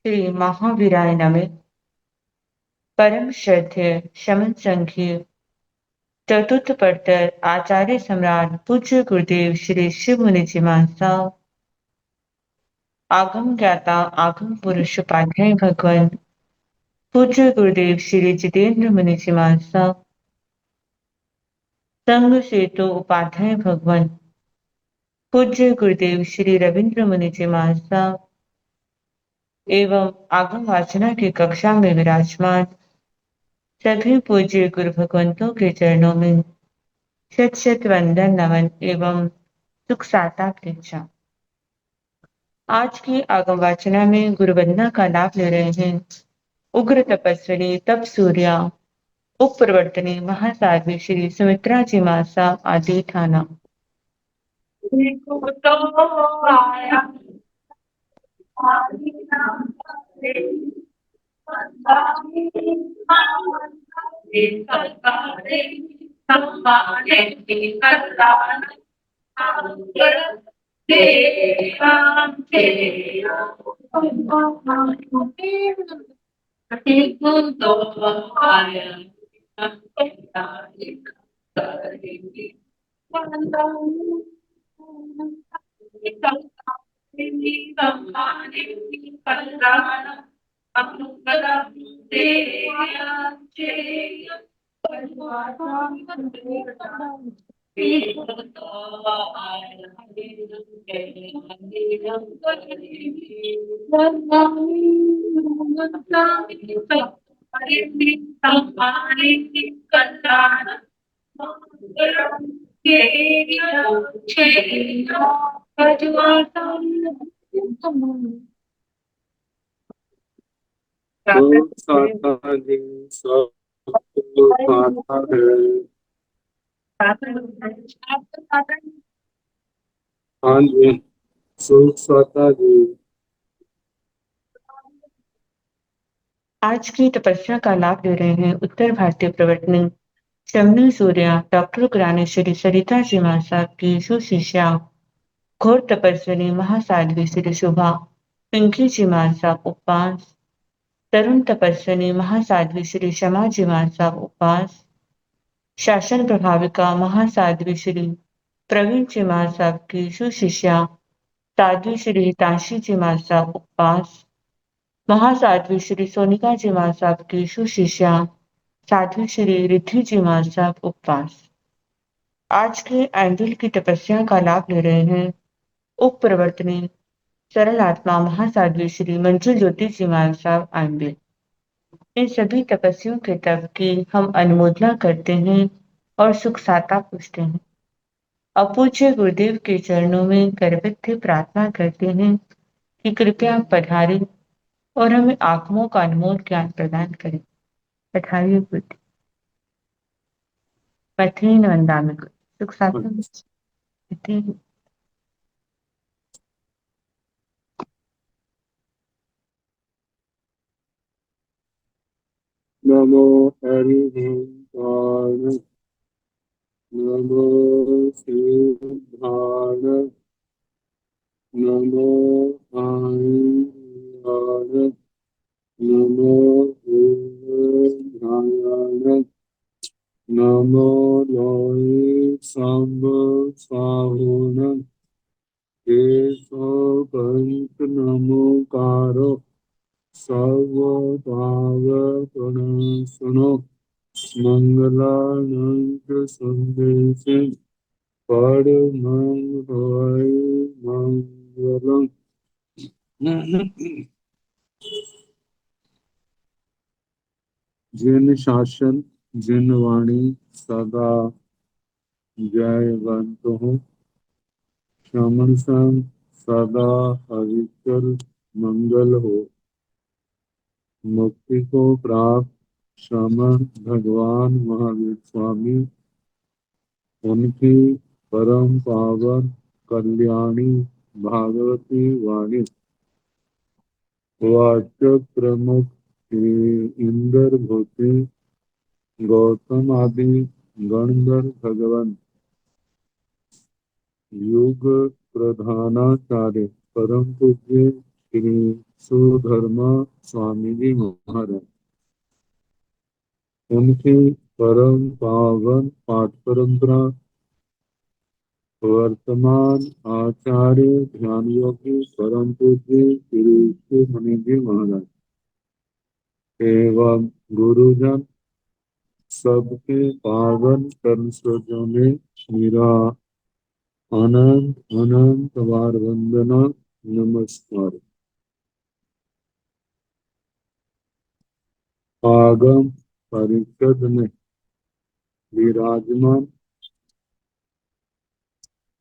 श्री महावीराय नमः। परम श्रद्धेय शमन संघीय चतुर्थ पट्टर आचार्य सम्राट पूज्य गुरुदेव श्री शिव मुनि जी महाराज, आगम ज्ञाता आगम पुरुष उपाध्याय भगवान पूज्य गुरुदेव श्री जितेंद्र मुनि जी महाराज, संघ सेतु उपाध्याय भगवान पूज्य गुरुदेव श्री रविंद्र मुनि जी महाराज एवं आगम वाचना की कक्षा में विराजमान सभी पूज्य गुरु भगवंतों के चरणों में शत शत वंदन नमन एवं सुख साता कृच्छा। आज की आगम वाचना में गुरु वंदना का लाभ ले रहे हैं उग्र तपस्विनी तप सूर्या उप प्रवर्तनी महासाध्वी श्री सुमित्रा जी मासा आदि थाना। हाँ जी, सुस्वाता जी। आज की तपस्या का लाभ ले रहे हैं उत्तर भारतीय प्रवर्तनी शमनी सूर्या डॉक्टर ज्ञानेश्वरी सरिता जी महासाब की सुशिष्या घोर तपस्विनी महासाध्वी श्री शोभा पिंकी जी महासाब उपवास तरुण तपस्विनी महासाध्वी श्री शमा जी महासाब उपवास शासन प्रभाविका महासाध्वी श्री प्रवीण जी महासाब की सुशिष्या साध्वी श्री हितांशी जी महासाब उपवास महासाध्वी श्री सोनिका जी महासाब की सुशिष्या साध्वी श्री रिद्धि जी महासाब उपवास। आज के एंजल की तपस्या का लाभ ले रहे हैं उप प्रवर्तनी सरल आत्मा महासाध्वी श्री मंजू ज्योति जी महासाब आंबे। इन सभी तपस्वियों के तप की हम अनुमोदना करते हैं और सुख साता पूछते हैं। अपूज्य गुरुदेव के चरणों में गर्भित प्रार्थना करते हैं कि कृपया पधारें और हमें आत्मों का अनमोल ज्ञान प्रदान करें। पधारिए गुरुदेव। पथरीन वंदामि सुख साता नमो हरिभक्ताय, नमो सिद्धाय, नमो आयनाय, नमो ध्यानाय, नमो लोय साहुन केशवंत नमोकारो सर्वभाव प्रणशनो मंगलानंद संदेशे परमंगल मंगलम। जिन शासन जिन वाणी सदा जयवंत हो, श्रमण संग सदा हरिचल मंगल हो। मुक्ति को प्राप्त श्रमण भगवान महावीर स्वामी, उनकी परम पावन कल्याणी भागवती वाणी वाचक प्रमुख श्री इंद्र भूति गौतम आदि गणधर भगवान युग प्रधानाचार्य परम पूज्य श्री सुधर्मा स्वामी जी महाराज। उनकी परम पावन पाठ परंपरा वर्तमान आचार्य ध्यान योगी परम पूज्य श्री मुनि जी महाराज एवं गुरुजन सबके पावन कर्म स्रोतों में मेरा अनंत अनंत बार वंदना नमस्कार। आगम परिषद में विराजमान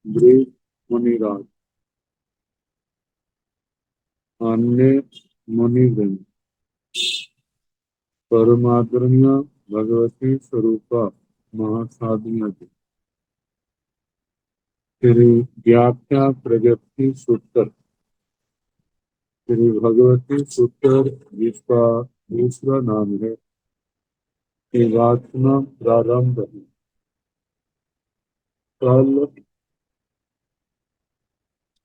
ब्रिज मुनिराज, अन्य मुनिवृंद, परमादरणीय भगवती स्वरूपा महासाधना जी, श्री व्याख्या प्रगति सूत्र, श्री भगवती सूत्र जिसका दूसरा नाम है शिवात्मा प्रारंभ है। कल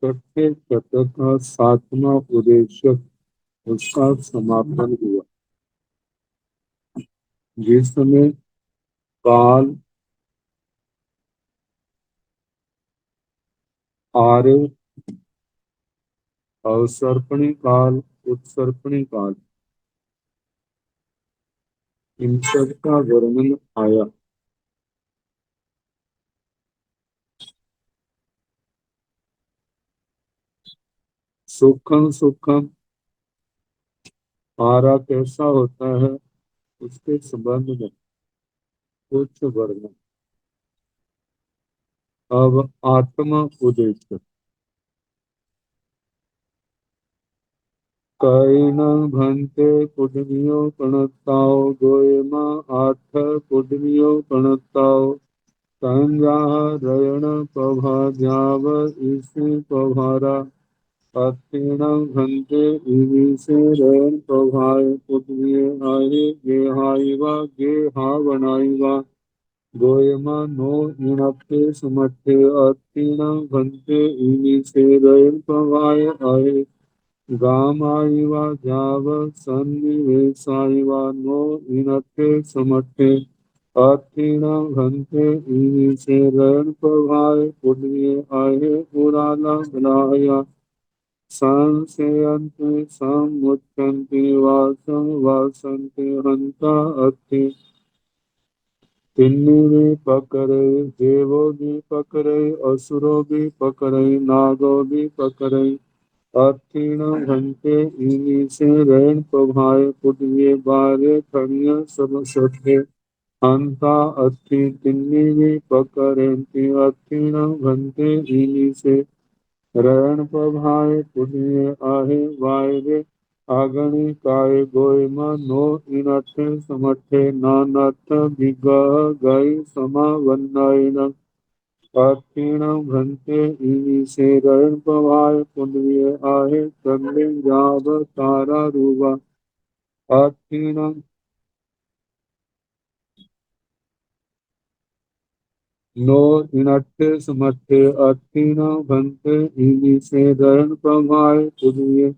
छठे शतक का सातवां उपदेशक उसका समापन हुआ, जिसमें काल, आर्य, अवसर्पणी काल, उत्सर्पणी काल, इन सब का वर्णन आया। सूक्ष्म सूक्ष्म आरा कैसा होता है उसके संबंध में कुछ वर्णन। अब आत्मा उद्देश्य कैन भंते कुडमियो कणताओ गोयमा आठ कुडमियो कणताओ संजाह रयण पभा जाव इसी पभारा अतीण घंटे इवी से रयण पभाए कुडमिये आये गेहाईवा गेहा बनाईवा गोयमा नो इणप्पे सुमट्ठे अतीण घंटे इवी से रयण पभाए आये गामाइवा जाव सन्निवेशाइवा नो इनते समट्ठे अथीना घंटे इवी से रण प्रभाय पुण्य आये पुराना बनाया संशयन्ते समुच्यन्ते वासं वासन्ते हंता अति तिन्नी भी पकड़े, देवो भी पकड़े, असुरो भी पकड़े, नागो भी पकड़े अतीण घंटे इनी से रैन प्रभाए पुटवे बारे खड़िया सब सत्य हंता अति तिन्नी भी पकड़े अतीण घंटे इनी से रैन प्रभाए पुटवे आहे वायरे आगणी काय गोयमा नो इनथे समठे नानथ विगह गई समा वन्नायन अतीण घंटे इवी से रण प्रभाय पुण्य आहे कंदे जाव तारा रूवा अतीण नो इनट्ठे समट्ठे अतीण घंटे इवी से रण प्रभाय पुण्य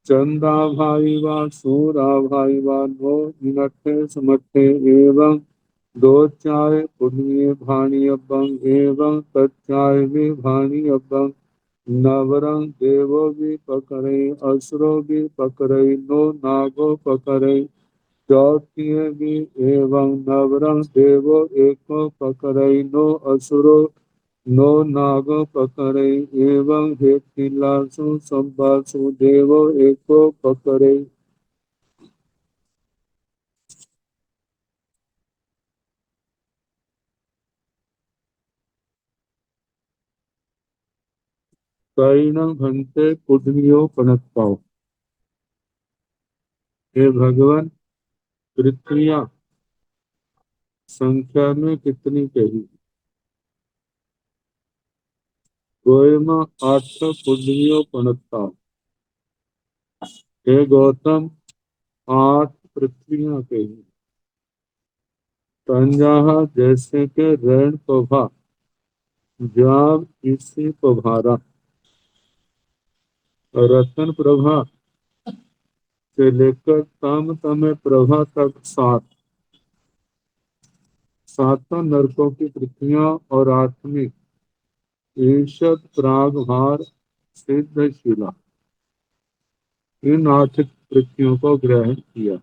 चंदा भाई वा सूरा भाई वा नो इनट्ठे समट्ठे एवं दो चाय पुण्य भाणी अबंग एवं तच्चाय भी भाणी अबंग नवरंग देवो भी पकड़े असुरो भी पकड़े नो नागो पकड़े चौथी भी एवं नवरंग देवो एको पकड़े नो असुरो नो नागो पकड़े एवं हेतिलासु संबासु देवो एको पकड़े। कई न घंटे कुडमियो पनत्ताओ। हे भगवान, पृथ्वियां संख्या में कितनी कही? गोयमा 8 पुडमियो पनत्ताओ। हे गौतम, 8 पृथ्वियां कही। संजाहा जैसे के रण प्रभा जाब इसी प्रभारा रतन प्रभा से लेकर तम तम प्रभा तक सातों नरकों की पृथ्वियां और आत्मिक ईशद प्रागभार सिद्ध शिला इन आठ पृथ्वियों को ग्रहण किया।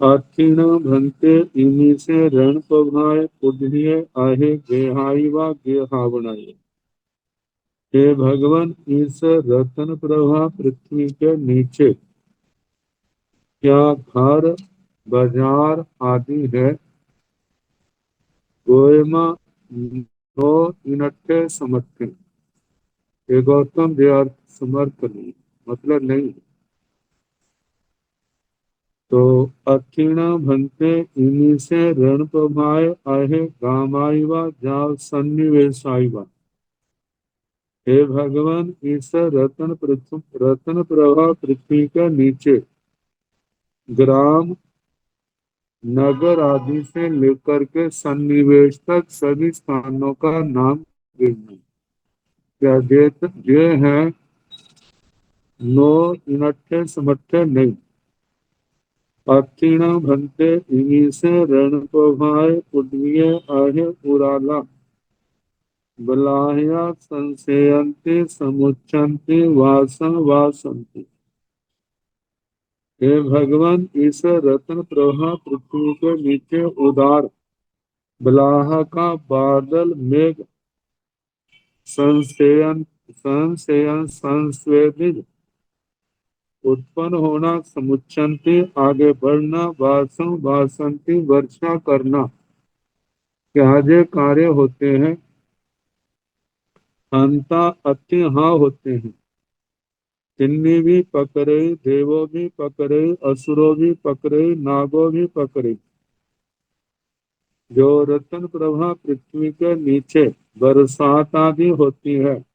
अखिण भंते इमी से रण पभाय पुण्य आहे गेहाई व गेहावनाय। हे भगवान, इस रतन प्रभा पृथ्वी के नीचे क्या घर बाजार आदि है। गोयमा नो इनट्ठे समर्थ। ये गौतम दे अर्थ समर्थ नहीं, मतलब नहीं। तो अखिण भंते इमी से रण पभाय आहे गामाई व जाव सन्निवेशाई वा। हे भगवान, इस रतन प्रभा पृथ्वी के नीचे ग्राम नगर आदि से लेकर के सन्निवेश तक सभी स्थानों का नाम गिनना। क्या ये है नो इनट्ठे समट्ठे नहीं। अक्षिण भंते इमी से रण प्रभाय पुण्य आहे उराला बलाह्या संशयन्ति समुच्चन्ति वासं वासन्ति। हे भगवान, इस रत्न प्रभा पृथ्वी के नीचे उदार बलाह का बादल मेघ संशयन संशयन संस्वेदित उत्पन्न होना, समुच्चंती आगे बढ़ना, वासं वासंती वर्षा करना, क्या जे कार्य होते हैं। अंता अति हाँ होते हैं। तिन्नी भी पकड़े, देवो भी पकड़े, असुरो भी पकड़े, नागो भी पकड़े। जो रतन प्रभा पृथ्वी के नीचे बरसात आदि होती है,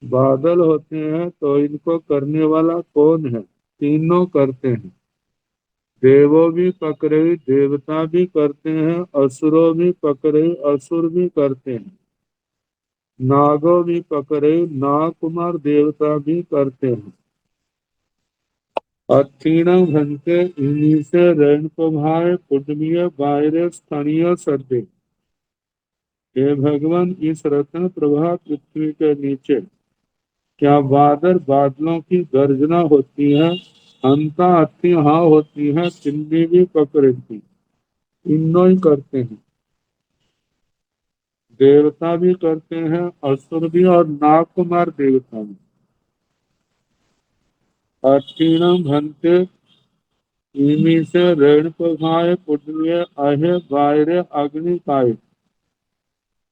बादल होते हैं, तो इनको करने वाला कौन है। तीनों करते हैं। देवो भी पकड़े, देवता भी करते हैं, असुरो भी पकड़े, असुर भी करते हैं। नागो भी पकड़े, नाग कुमार देवता भी करते हैं। अक्षीण घंटे इन्हीं से रण प्रभाए पुण्य बाहरे स्थानीय सदे। हे भगवान, इस रत्न प्रभा पृथ्वी के नीचे क्या बादलों की गर्जना होती है। हंता अति हाँ होती है, चिंदी भी पकड़ती। तीनों ही करते हैं। देवता भी करते हैं, असुर भी और नाग कुमार देवता भी। अक्षीणम भंते इमी से ऋण प्रभाए पुण्य अहे बाहरे अग्नि काय।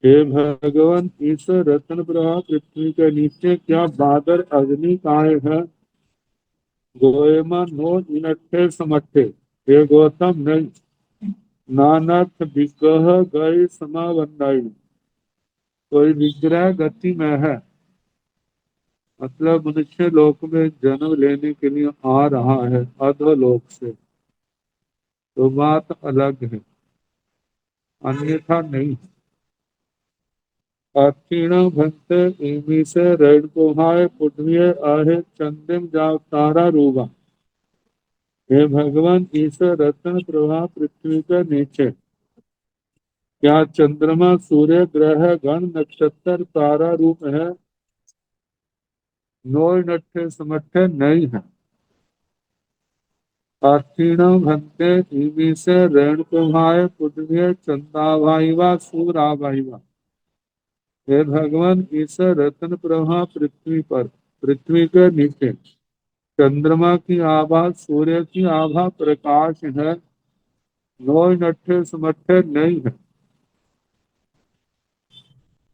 हे भगवान, इस रत्न प्रभा पृथ्वी के नीचे क्या बादल अग्नि काय है। गोएमा नो इनट्ठे समट्ठे। हे गौतम नहीं, नानक विग्रह गए समावंदाई। कोई विग्रह गति में है, मतलब मनुष्य लोक में जन्म लेने के लिए आ रहा है अधोलोक से, तो बात अलग है, अन्यथा नहीं। अक्षीण भक्त इमी से रण कुहाय पुण्य आहे चंदिम जाव तारा रूबा। हे भगवान, इस रत्न प्रभा पृथ्वी के नीचे क्या चंद्रमा सूर्य ग्रह गण नक्षत्र तारा रूप है। नोय नट्ठे समट्ठे नहीं है। अक्षीण भक्ते इमी से रण कुहाय पुण्य चंदाभाई व सूराभाई। हे भगवान, इस रत्न प्रभा पृथ्वी पर पृथ्वी के नीचे चंद्रमा की आभा सूर्य की आभा प्रकाश है। नोय नट्ठे समट्ठे नहीं है।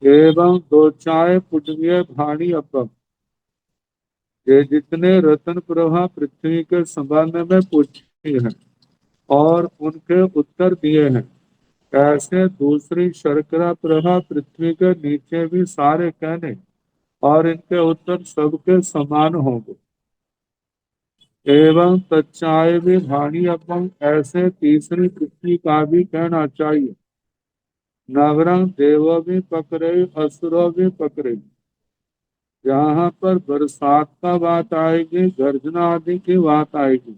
एवं दो चाय पुण्य भाणी अपम। ये जितने रत्न प्रभा पृथ्वी के संबंध में पूछी है और उनके उत्तर दिए हैं, ऐसे दूसरी शर्करा प्रभा पृथ्वी के नीचे भी सारे कहने और इनके उत्तर सबके समान होंगे। एवं तच्चाय भी भाणी अपम, ऐसे तीसरी पृथ्वी का भी कहना चाहिए। नगरं देव भी पकड़े, असुरो भी पकड़े। जहाँ पर बरसात का बात आएगी, गर्जना आदि की बात आएगी,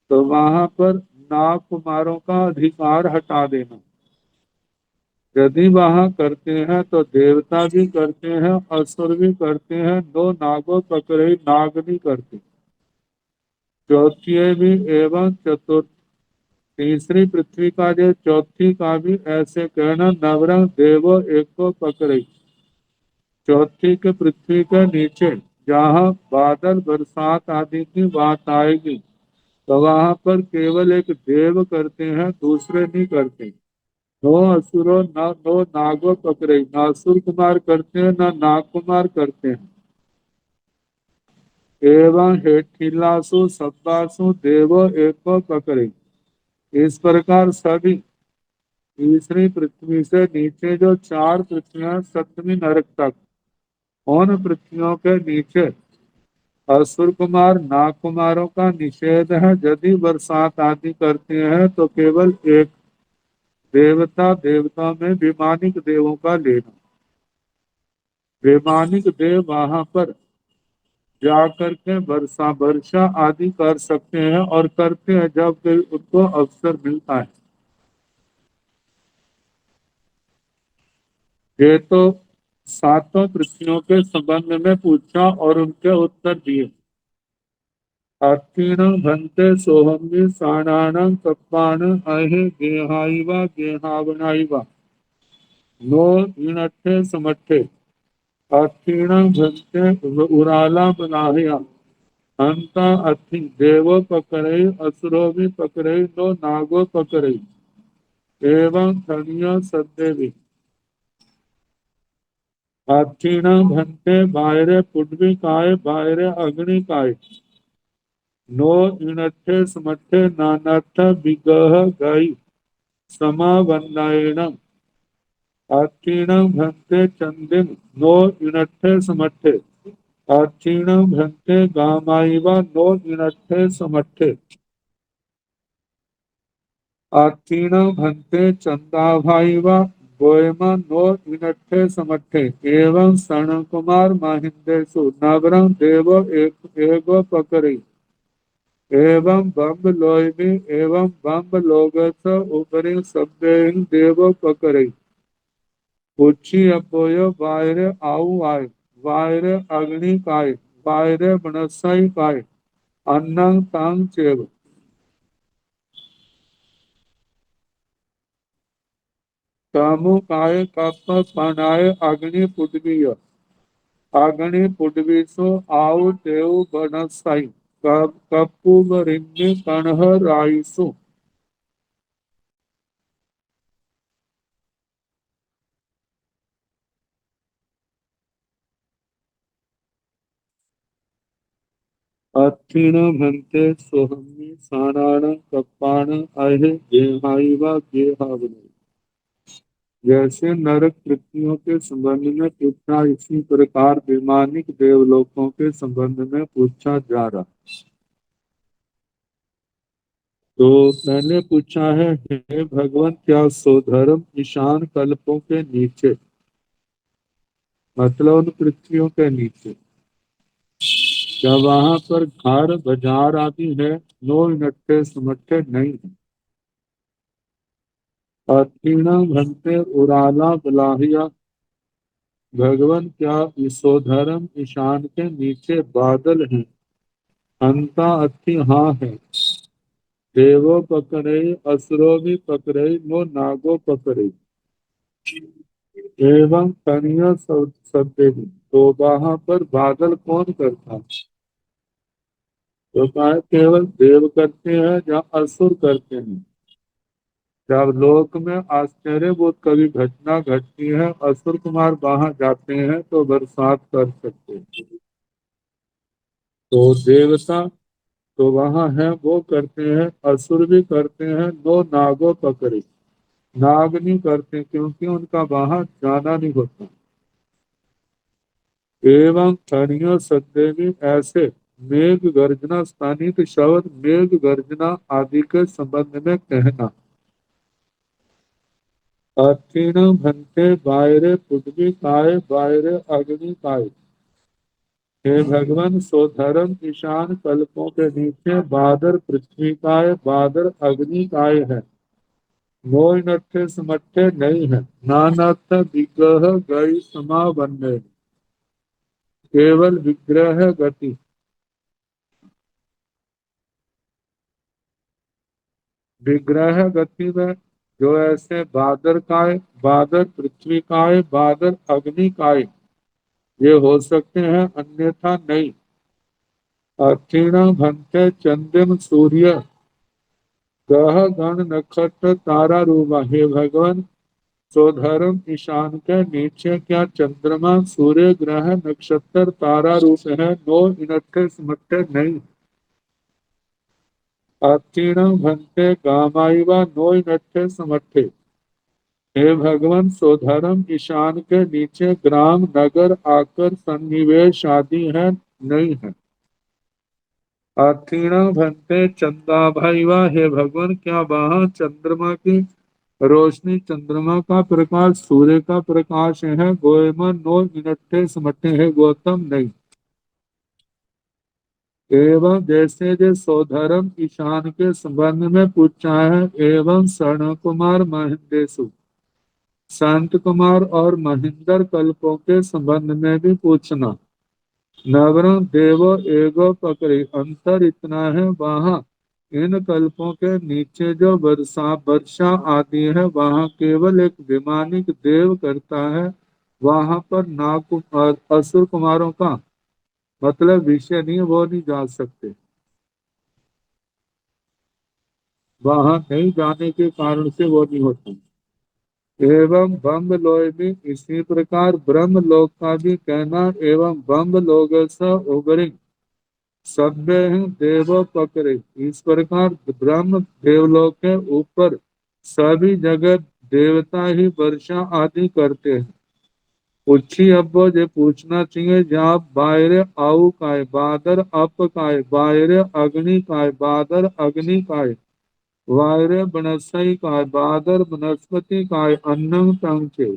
तो वहां पर नाग कुमारों का अधिकार हटा देना। यदि वहां करते हैं तो देवता भी करते हैं, असुर भी करते हैं, दो नागों पकड़े नाग नहीं करते। चौथी भी एवं चतुर्थ, तीसरी पृथ्वी का जो चौथी का भी ऐसे कहना, नवरंग देवो एक को पकड़े। चौथी के पृथ्वी के नीचे जहाँ बादल बरसात आदि की बात आएगी, तो वहां पर केवल एक देव करते हैं, दूसरे नहीं करते। नो असुरो न नो नागो पकड़े, ना असुर कुमार करते हैं ना नाग कुमार करते हैं। एवं हेठिलासु सब्बासु देवो एको पकड़े। इस प्रकार सभी तीसरी पृथ्वी से नीचे जो चार पृथ्वियां, सप्तमी नरक तक, उन पृथ्वियों के नीचे असुर कुमार नाग कुमारों का निषेध है। यदि बरसात आदि करते हैं तो केवल एक देवता, देवता में विमानिक देवों का लेना। वैमानिक देव वहां पर जाकर के वर्षा आदि कर सकते हैं, और करते हैं जब भी उनको अवसर मिलता है। ये तो सातों पृथ्वियों के संबंध में पूछा और उनके उत्तर दिए। अत्तीनं भन्ते सोहम्य साणानं कप्पान अहे गेहाइवा गेहावनाइवा नो इणट्ठे समट्ठे। अत्तीनं भन्ते उराला बनाहया हंता अति देवो पकड़े असुरो भी पकड़े नो नागो पकड़े। एवं खनिया सदेवी अक्षिण भंते बायरे पुडवी काय बायरे अग्नि काय नो इणठे समठे नानाथ विगह गई समावन्नायण। अक्षिण भंते चंदिम नो इणठे समठे। अक्षिण भंते गामाइवा नो इणठे समठे। अक्षिण भंते चंदाभाइवा गोयमा नो इनट्ठे समट्ठे। एवं सन कुमार महिंदेशु नगरं देव एक एगो पकड़ी। एवं बम्ब लोयमी एवं बम्ब लोगस उपरि शब्दे देव पकड़ी। उच्ची अपोयो वायरे आउ आय वायरे अग्नि काय वायरे मनसाई काय अन्नंग तांग चेव। कामु काय कप पनाय अग्नि पुडवीय अग्नि पुडवीसु आउ देव बनसाई कपु रिंग कणह राइसु। अत्थिण भन्ते सोहमी साराण कप्पाण अहे गेहाइवा गेहावने। जैसे नरक पृथ्वियों के संबंध में पूछा, इसी प्रकार विमानिक देवलोकों के संबंध में पूछा जा रहा। तो मैंने पूछा है, हे भगवान, क्या सोधर्म ईशान कल्पों के नीचे, मतलब उन पृथ्वियों के नीचे, क्या वहां पर घर बाजार आदि है? नो नट्टे समट्टे नहीं है। अतीणा भंते उराला बलाहिया। भगवान, क्या ईशोधर्म ईशान के नीचे बादल हैं? अंता अति हाँ है। देवो पकड़े असुरो भी पकड़े नो नागो पकड़े। एवं कनिया सत्य भी, तो वहां पर बादल कौन करता? तो कहा केवल देव करते हैं या असुर करते हैं? जब लोक में आश्चर्यभूत कभी घटना घटती है, असुर कुमार वहां जाते हैं तो बरसात कर सकते हैं। तो देवता तो वहां है, वो करते हैं, असुर भी करते हैं, नो नागो पकड़े। नाग नहीं करते क्योंकि उनका वहां जाना नहीं होता। एवं खनियों सदैवी ऐसे मेघ गर्जना स्थानिक शब्द मेघ गर्जना आदि के संबंध में कहना। अक्षिण भंते बायरे पृथ्वी काय बायरे अग्नि काय। हे भगवान, सो धर्म ईशान कल्पों के नीचे बादर पृथ्वी काय, बादर अग्नि काय है। मोय नट्ठे समट्ठे नहीं है, नानात्थ विग्रह गई समा बनने, केवल विग्रह गति। विग्रह गति में जो ऐसे बादर काय, बादर पृथ्वी काय, बादर अग्नि काय ये हो सकते हैं, अन्यथा नहीं। अक्षिण भंते चंद्रम सूर्य ग्रह गण नक्षत्र तारा रूपा। हे भगवान, स्वधर्म ईशान के नीचे क्या चंद्रमा सूर्य ग्रह नक्षत्र तारा रूप है, नो इनट्ठे समट्ठे नहीं। अक्षिण भंते गामाइवा नो इनट्ठे समट्ठे। हे भगवान, स्वधर्म ईशान के नीचे ग्राम नगर आकर सन्निवेश आदि है नहीं है। अक्षिण भंते चंदा भाईवा। हे भगवान, क्या वहां चंद्रमा की रोशनी, चंद्रमा का प्रकाश, सूर्य का प्रकाश है। गोएमन नो मिनट्ठे समट्ठे है गौतम नहीं। एवं जैसे जो सौधर्म ईशान के संबंध में पूछा है, एवं शरण कुमार महेंदेशु संत कुमार और महेंद्र कल्पों के संबंध में भी पूछना। नवरंग देव एगो पकड़े, अंतर इतना है वहां इन कल्पों के नीचे जो वर्षा वर्षा आदि है वहां केवल एक विमानिक देव करता है। वहां पर नाग असुर कुमारों का मतलब विषय नहीं, वो नहीं जा सकते। वहां नहीं जाने के कारण से वो नहीं होता। एवं ब्रह्म लोक भी इसी प्रकार ब्रह्म लोक का भी कहना। एवं ब्रह्म लोक उबरी सभ्य देव पकड़े, इस प्रकार ब्रह्म देवलोक के ऊपर सभी जगह देवता ही वर्षा आदि करते हैं। पूछी अब जो पूछना चाहिए, जहाँ बाहर आऊ काय, बादर अप काय, बाहर अग्नि काय, बादर अग्नि काय, वायरे बनस्पति काय, बादर वनस्पति काय, अन्नम तंचे।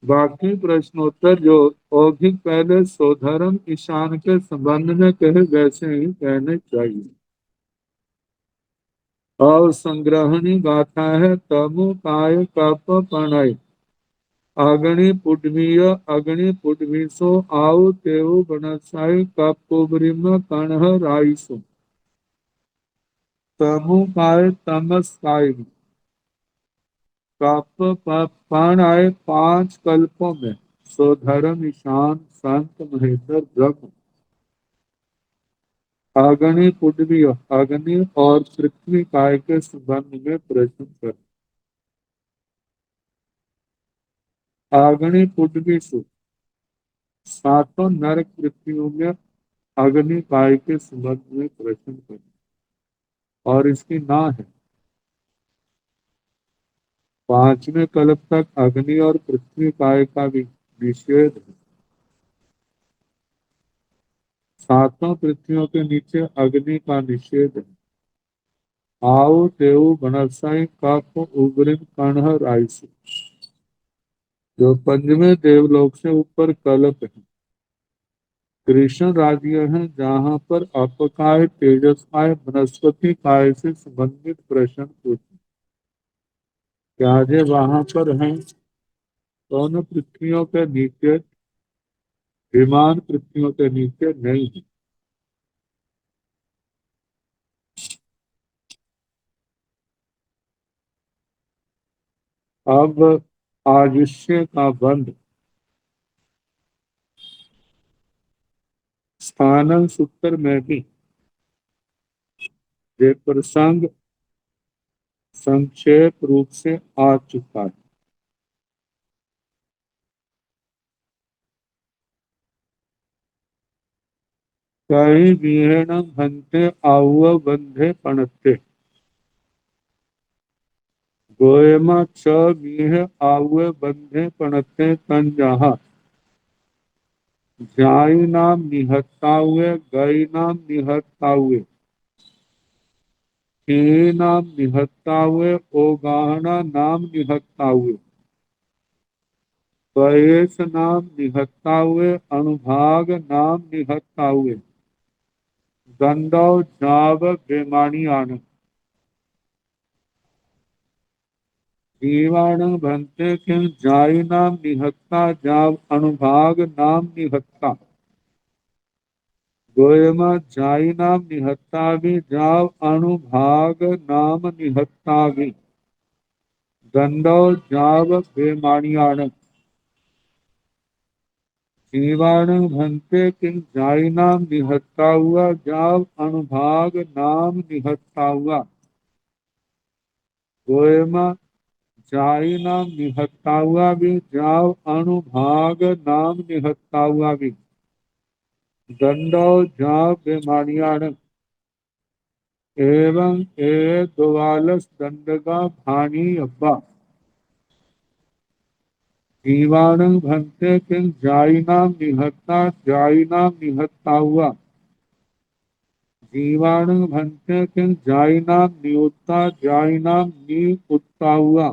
बाकी प्रश्नोत्तर जो औधिक पहले सौधर्म ईशान के संबंध में कहे वैसे ही कहने चाहिए। और संग्रहणी गाथा है, तमु काय कप प्रणय अग्नि पुडवीय, अग्नि पुडवीसो आउ तेउ बनसाई कपुब्रिम कणह राइसो। तमु काय तमस काय, कप पण आए पांच कल्पों में, सौधर्म ईशान संत महेंद्र ब्रह्म। अग्नि पुडवी, अग्नि और पृथ्वी काय के संबंध में प्रश्न कर। अग्नि पुडवी सु, सातों नरक पृथ्वियों में अग्नि काय के संबंध में प्रश्न कर। और इसकी ना है, पांचवें कल्प तक अग्नि और पृथ्वी काय का भी निषेध है। सातों पृथ्वियों के नीचे अग्नि का निषेध है। आओ देव बनसाई कप उग्रिम कणह राइस, जो पंचवें देवलोक से ऊपर कल्प है। कृष्ण राज्य है जहाँ पर अपकाय, तेजस काय, वनस्पति काय से संबंधित प्रश्न पूछे। क्या जे वहां पर हैं दोनों पृथ्वियों के नीचे, विमान पृथ्वियों के नीचे नहीं है। अब आयुष्य का बंध स्थानं सूत्र में भी ये प्रसंग संक्षेप रूप से आ चुका है। कई विहरण हंते आउव बंधे पणते, गोयमा छ विह आउव बंधे पणते तन जहा। जाई नाम निहत्ता हुए, गई नाम निहत्ता हुए, ही नाम निहत्ता हुए, ओ गाहना नाम निहत्ता हुए। पयेश नाम निहत्ता हुए, अनुभाग नाम निहत्ता हुए, दंडौ जाव बेमानी आन, जीवाण भंते किं जाई नाम निहत्ता जाव, अनुभाग नाम निहत्ता, गोयमा जाई नाम निहत्ता भी, जाव अनुभाग नाम निहत्ता भी, दंडौ जाव बेमानियाण, जीवाण भंते किंग जाई नाम निहत्ता हुआ, जाव अनुभाग नाम निहत्ता हुआ, गोयमा जाई नाम निहत्ता हुआ भी, जाव अनुभाग नाम निहत्ता हुआ भी, दंडौ जाव बेमानियाण, एवं ए द्वालस दंडगा भानी अब्बा, जीवाण भंते किंग जाई नाम निहत्ता, जाई नाम निहत्ता हुआ, जीवाण भंते किंग जाई नाम नियुत्ता, जाई नाम नियुत्ता हुआ,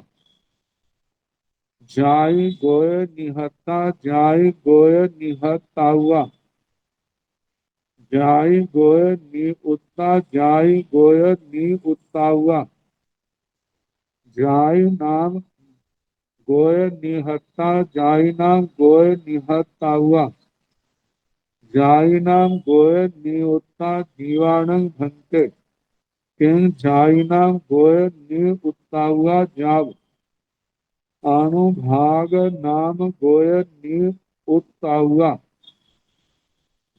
जाई गोय निहत्ता, जाई गोय निहत्ता हुआ, जाई गोय नियुत्ता, जाई गोय नियुत्ता हुआ, जाई नाम गोय निहत्ता, जाई नाम गोय निहत्ता हुआ, जाई नाम गोय नियुत्ता, जीवाणं भंते किंग जाई नाम गोय नियुत्ता हुआ, जाव अनुभाग नाम गोय नियुत्ता हुआ,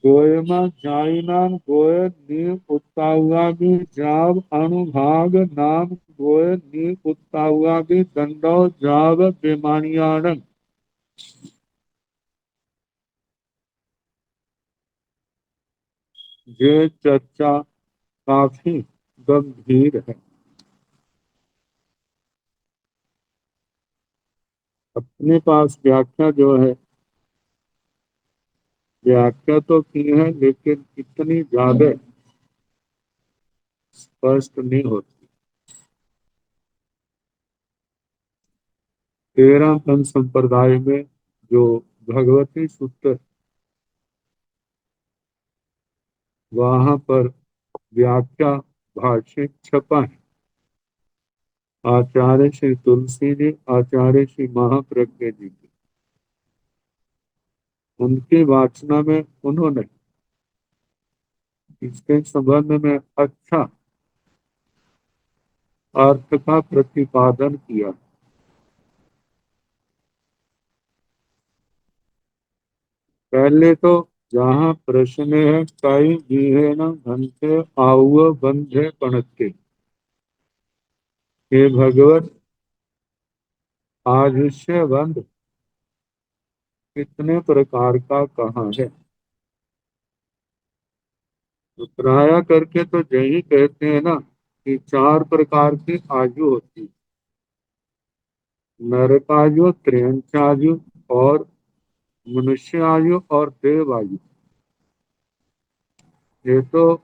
गोयमा जाई नाम गोय नियुत्ता हुआ भी, जाव अनुभाग नाम गोय नियुत्ता हुआ भी, दंडौ जाव बेमानियाण। ये चर्चा काफी गंभीर है। अपने पास व्याख्या जो है, व्याख्या तो की है लेकिन इतनी ज्यादा स्पष्ट नहीं होती। 13 तन संप्रदाय में जो भगवती सूत्र, वहां पर व्याख्या भाष्य छपा है। आचार्य श्री तुलसी जी, आचार्य श्री महाप्रज्ञ जी की, उनकी वाचना में उन्होंने इसके संबंध में अच्छा अर्थ का प्रतिपादन किया। पहले तो जहाँ प्रश्न है, कई गीहे न घंटे आउअ बंधे पणके, हे भगवत आयुष्य बंध कितने प्रकार का कहाँ है। तो प्राय करके तो यही कहते हैं ना कि 4 प्रकार की आयु होती है, नरकायु, त्र्यंचायु और मनुष्य आयु और देव आयु। ये तो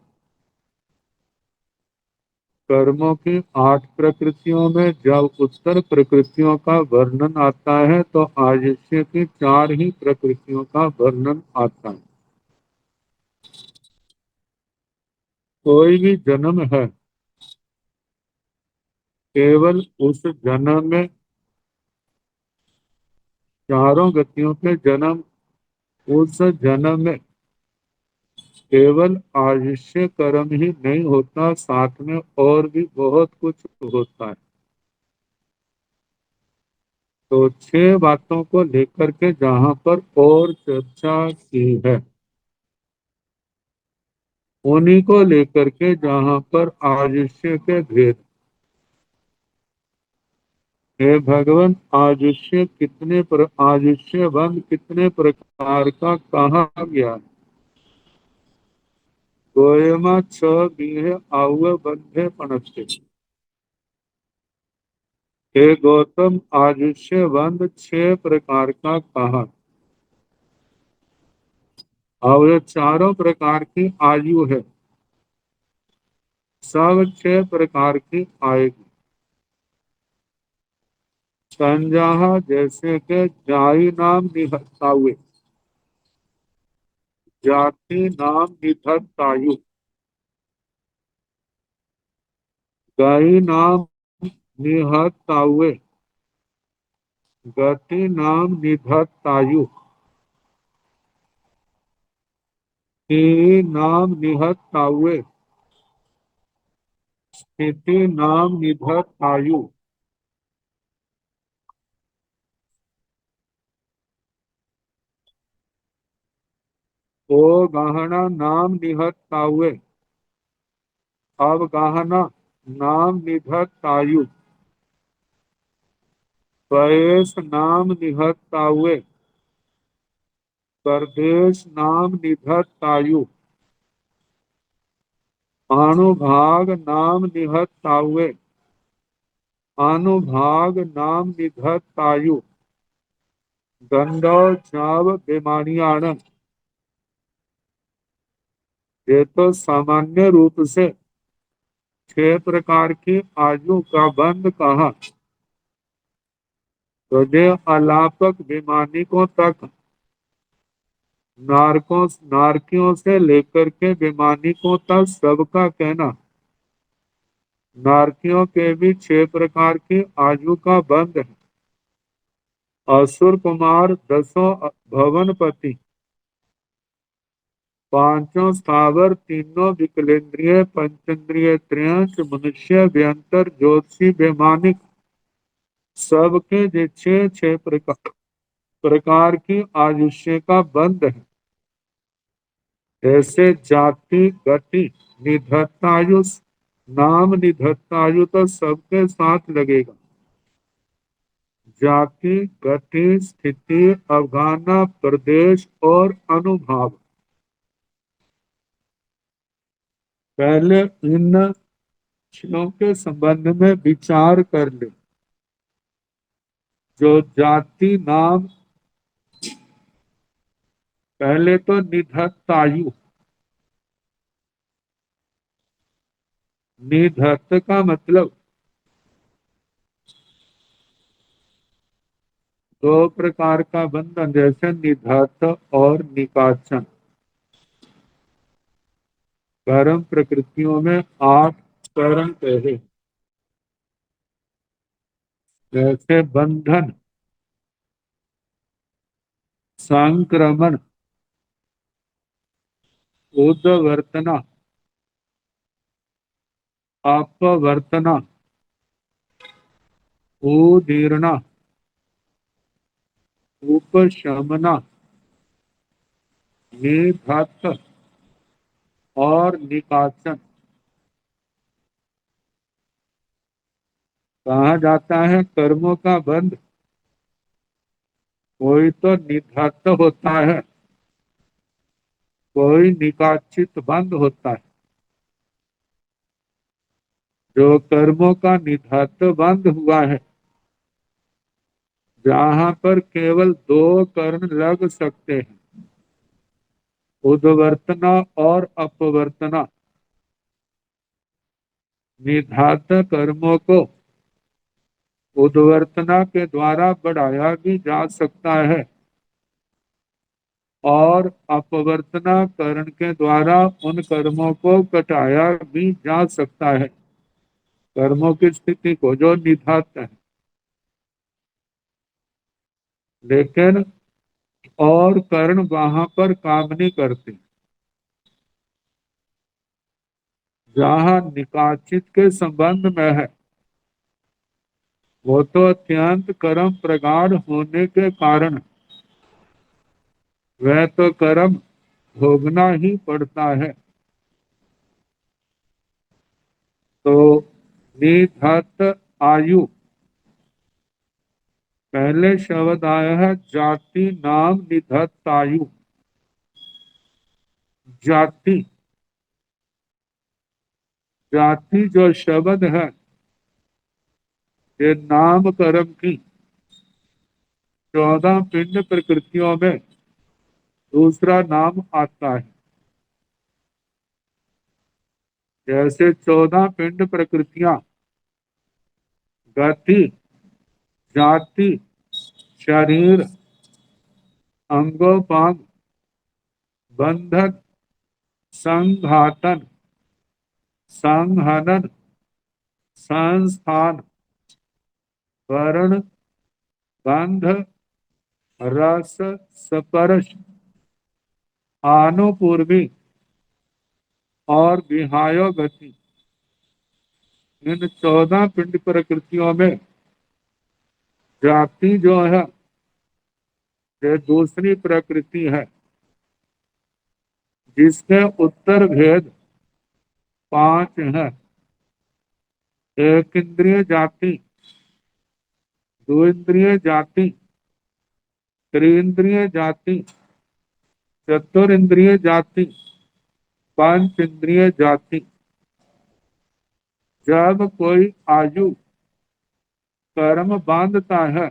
कर्मों की 8 प्रकृतियों में जब उत्तर प्रकृतियों का वर्णन आता है तो आयुष्य की 4 ही प्रकृतियों का वर्णन आता है। कोई भी जन्म है, केवल उस जन्म में चारों गतियों के जन्म, उस जन्म में केवल आयुष्य कर्म ही नहीं होता, साथ में और भी बहुत कुछ होता है। तो 6 बातों को लेकर के जहां पर और चर्चा की है, उन्हीं को लेकर के जहां पर आयुष्य के भेद, हे भगवान आयुष्य कितने आयुष्य बंध कितने प्रकार का कहा गया। गोयमा 6 बीहे आउअ बंधे पणस्ते, हे गौतम आयुष्य बंध 6 प्रकार का कहा। और ये चारों प्रकार की आयु है, सब 6 प्रकार की आएगी। संजहा जैसे के जाई नाम निहत्तावे, जाति नाम निधत्तायु, गई नाम निहत्तावे, गति नाम निधत्तायु, की नाम निहत्तावे, स्थिति नाम निधत्तायु, ओ गहना नाम निहत्तावे, अवगाहना नाम निधत्तायु, पयस नाम निहत्तावे, परदेश नाम निधत्तायु, अनुभाग नाम निहत्तावे, अनुभाग नाम निधत्तायु, गंडौ चाव बेमानियाण। ये तो सामान्य रूप से 6 प्रकार की आयु का बंध कहा। तो ये अलापक बेमानिकों तक, नारकों नारकियों से लेकर के बेमानिकों तक सबका कहना, नारकियों के भी 6 प्रकार की आयु का बंध है। असुर कुमार 10 भवनपति, पांचों स्थावर, तीनों विकलेंद्रिय, पंचेंद्रिय त्रियंच, मनुष्य व्यंतर ज्योतिषी बेमानिक, सबके जो 6 6 प्रकार की आयुष्य का बंध है। ऐसे जाति गति निधत्तायु नाम निधत्तायु तो सबके साथ लगेगा। जाति गति स्थिति अवगाहना प्रदेश और अनुभाव, पहले इन विषयों के संबंध में विचार कर ले। जो जाति नाम, पहले तो निधत्तायु, निधत्त का मतलब 2 प्रकार का बंधन, जैसे निधत्त और निकाचन। कर्म प्रकृतियों में 8 कर्म कहे, जैसे बंधन, संक्रमण, उद्वर्तना, अपवर्तना, उदीर्णा, उपशमना, निधत्त और निकाचन। कहा जाता है कर्मों का बंध कोई तो निधत्त होता है, कोई निकाचित बंध होता है। जो कर्मों का निधत्त बंध हुआ है, जहां पर केवल 2 कर्ण लग सकते हैं, उद्वर्तना और अपवर्तना, निधात कर्मों को उद्वर्तना के द्वारा बढ़ाया भी जा सकता है और अपवर्तना करण के द्वारा उन कर्मों को घटाया भी जा सकता है, कर्मों की स्थिति को जो निधात है। लेकिन और कर्ण वहां पर काम नहीं करते। जहां निकाचित के संबंध में है, वो तो अत्यंत कर्म प्रगाढ़ होने के कारण वह तो कर्म भोगना ही पड़ता है। तो निधत्त आयु, पहले शब्द आया है जाति नाम निधत्त आयु। जाति, जाति जो शब्द है, ये नाम कर्म की 14 पिंड प्रकृतियों में दूसरा नाम आता है। जैसे 14 पिंड प्रकृतियां गति जाति, शरीर, अंगोपांग, बंधन, संघातन, संहनन, संस्थान, वर्ण, गंध, रस, स्पर्श, आनुपूर्वी और विहायो गति, इन 14 पिंड प्रकृतियों में जाति जो है ये दूसरी प्रकृति है, जिसके उत्तर भेद 5 हैं। एक इंद्रिय जाति, दो इंद्रिय जाति, त्रिइंद्रिय जाति, चतुर इंद्रिय जाति, पंच इंद्रिय जाति। जब कोई आयु कर्म बांधता है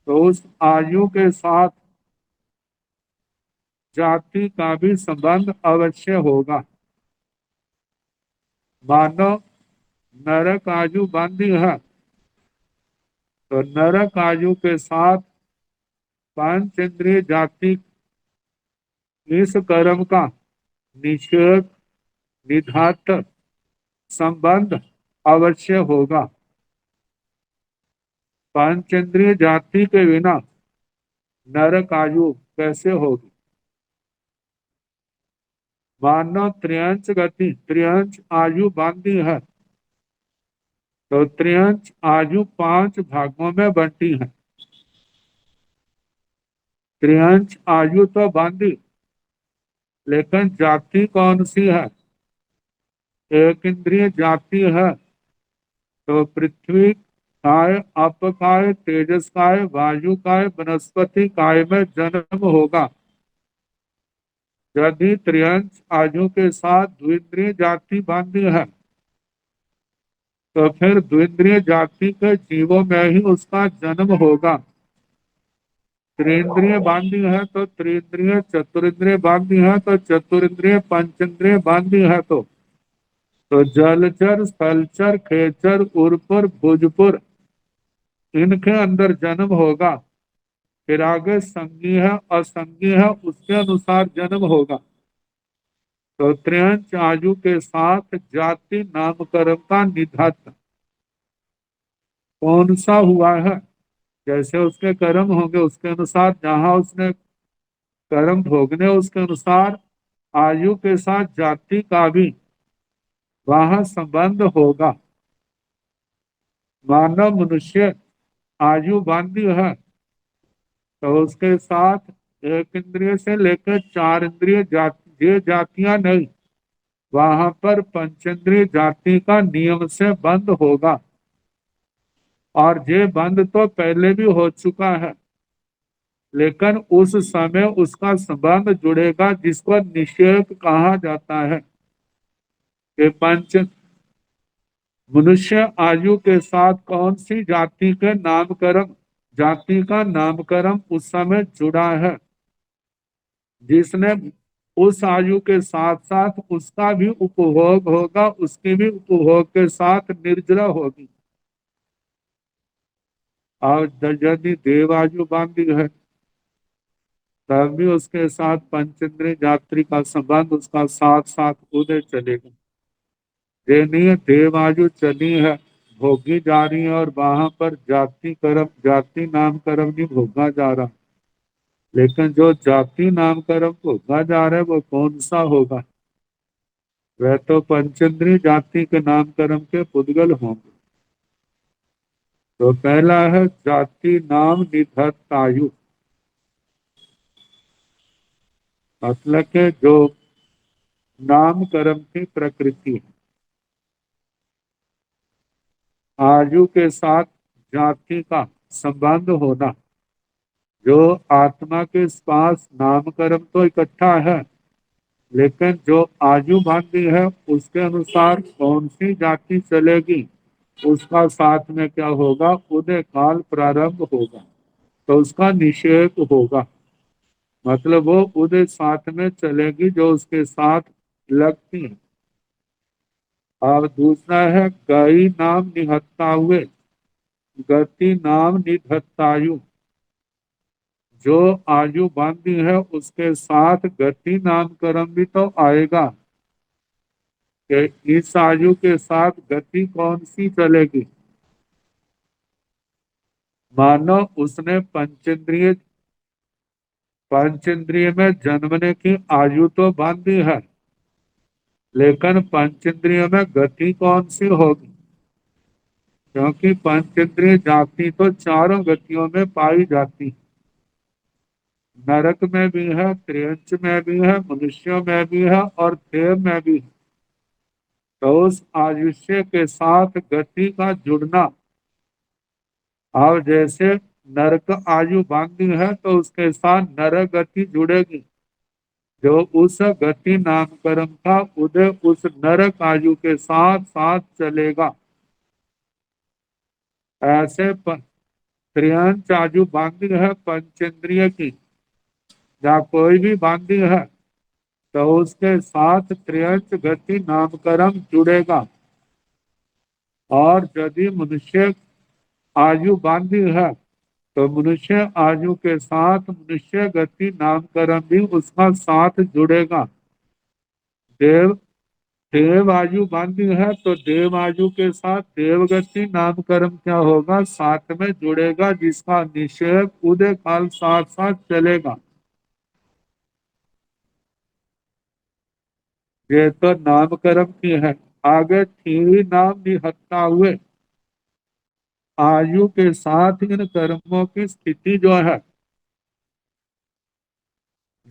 तो उस आयु के साथ जाति का भी संबंध अवश्य होगा। मानो नरक आयु बांधी है तो नरक आयु के साथ पंच इंद्रिय जाति इस कर्म का निषेध निधात संबंध अवश्य होगा। पंचेंद्रिय जाति के बिना नरक आयु कैसे होगी। मानव त्रियंच गति त्रियंच आयु बांधी है तो त्रियंच आयु 5 भागों में बंटी है। त्रियंच आयु तो बांधी, लेकिन जाति कौन सी है। एक इंद्रिय जाति है तो पृथ्वी काय, अप काय, तेजस काय, वायु काय, वनस्पति काय में जन्म होगा। यदि त्रियंच आयु के साथ द्विंद्रिय जाति बांधी है तो फिर द्विंद्रिय जाति के जीवों में ही उसका जन्म होगा। त्रिंद्रिय बांधी है तो त्रिंद्रिय, चतुरिंद्रिय बांधी है तो चतुरिंद्रिय, पंचेंद्रिय बांधी है तो जलचर, स्थलचर, खेचर, उर्पुर, भुजपुर इनके अंदर जन्म होगा। फिर आगे संगी है, असंगी है, उसके अनुसार जन्म होगा। तो त्रियंच आयु के साथ जाति नामकरण का निधान कौन सा हुआ है। जैसे उसके कर्म होंगे उसके अनुसार, जहां उसने कर्म भोगने उसके अनुसार आयु के साथ जाति का भी वहां संबंध होगा। मानव मनुष्य आयु बांधी है तो उसके साथ एक इंद्रिय से लेकर 4 इंद्रिय जाति, ये जातियां नहीं, वहां पर पंचेंद्रिय जाति का नियम से बंद होगा। और ये बंद तो पहले भी हो चुका है, लेकिन उस समय उसका संबंध जुड़ेगा जिसको निषेध कहा जाता है। कि पंच मनुष्य आयु के साथ कौन सी जाति के नामकरण, जाति का नामकरण उस समय जुड़ा है जिसने उस आयु के साथ साथ उसका भी उपभोग होगा, उसके भी उपभोग के साथ निर्जरा होगी। और यदि देवायु बांधी है तब भी उसके साथ पंचेंद्रिय जाति का संबंध उसका साथ साथ उदय चलेगा। ये नहीं है देवायु चली है, भोगी जा रही है और वहां पर जाति कर्म, जाति नाम कर्म नहीं भोगा जा रहा। लेकिन जो जाति नाम कर्म भोगा जा रहा है वो कौन सा होगा। वह तो पंचेंद्रिय जाति के नाम कर्म के पुद्गल होंगे। तो पहला है जाति नाम निधत्त आयु, मतलब के जो नाम कर्म की प्रकृति है। आयु के साथ जाति का संबंध होना, जो आत्मा के पास नाम कर्म तो इकट्ठा है, लेकिन जो आयु बांधी है उसके अनुसार कौन सी जाति चलेगी उसका साथ में क्या होगा, उदय काल प्रारंभ होगा तो उसका निषेध होगा। मतलब वो उदय साथ में चलेगी जो उसके साथ लगती है। और दूसरा है गई नाम निहत्ता हुए, गति नाम निधत्तायु, जो आयु बांधी है उसके साथ गति नाम कर्म भी तो आएगा। कि इस आयु के साथ गति कौन सी चलेगी? मानो उसने पंचेंद्रिय में जन्मने की आयु तो बांधी है, लेकिन पंचेंद्रिय में गति कौन सी होगी? क्योंकि पंचेंद्रिय जाति तो चारों गतियों में पाई जाती, नरक में भी है, त्रियंच में भी है, मनुष्यों में भी है और देव में भी है। तो उस आयुष्य के साथ गति का जुड़ना, और जैसे नरक आयु बांधी है तो उसके साथ नरक गति जुड़ेगी, जो उस गति नामकरण का उदय उस नरक आयु के साथ साथ चलेगा। ऐसे त्रियंच आयु बांधी है पंचेंद्रिय की, या कोई भी बांधी है, तो उसके साथ त्रियंच गति नामकरण जुड़ेगा। और यदि मनुष्य आयु बांधी है, तो मनुष्य आयु के साथ मनुष्य गति नामकरण भी उसका साथ जुड़ेगा। देव देव आयु बांधी है तो देव आयु के साथ देवगति नामकरण क्या होगा? साथ में जुड़ेगा, जिसका निषेध उदय काल साथ साथ चलेगा। ये तो नामकरण की है। आगे थी नाम निहत्ता हुए, आयु के साथ इन कर्मों की स्थिति जो है,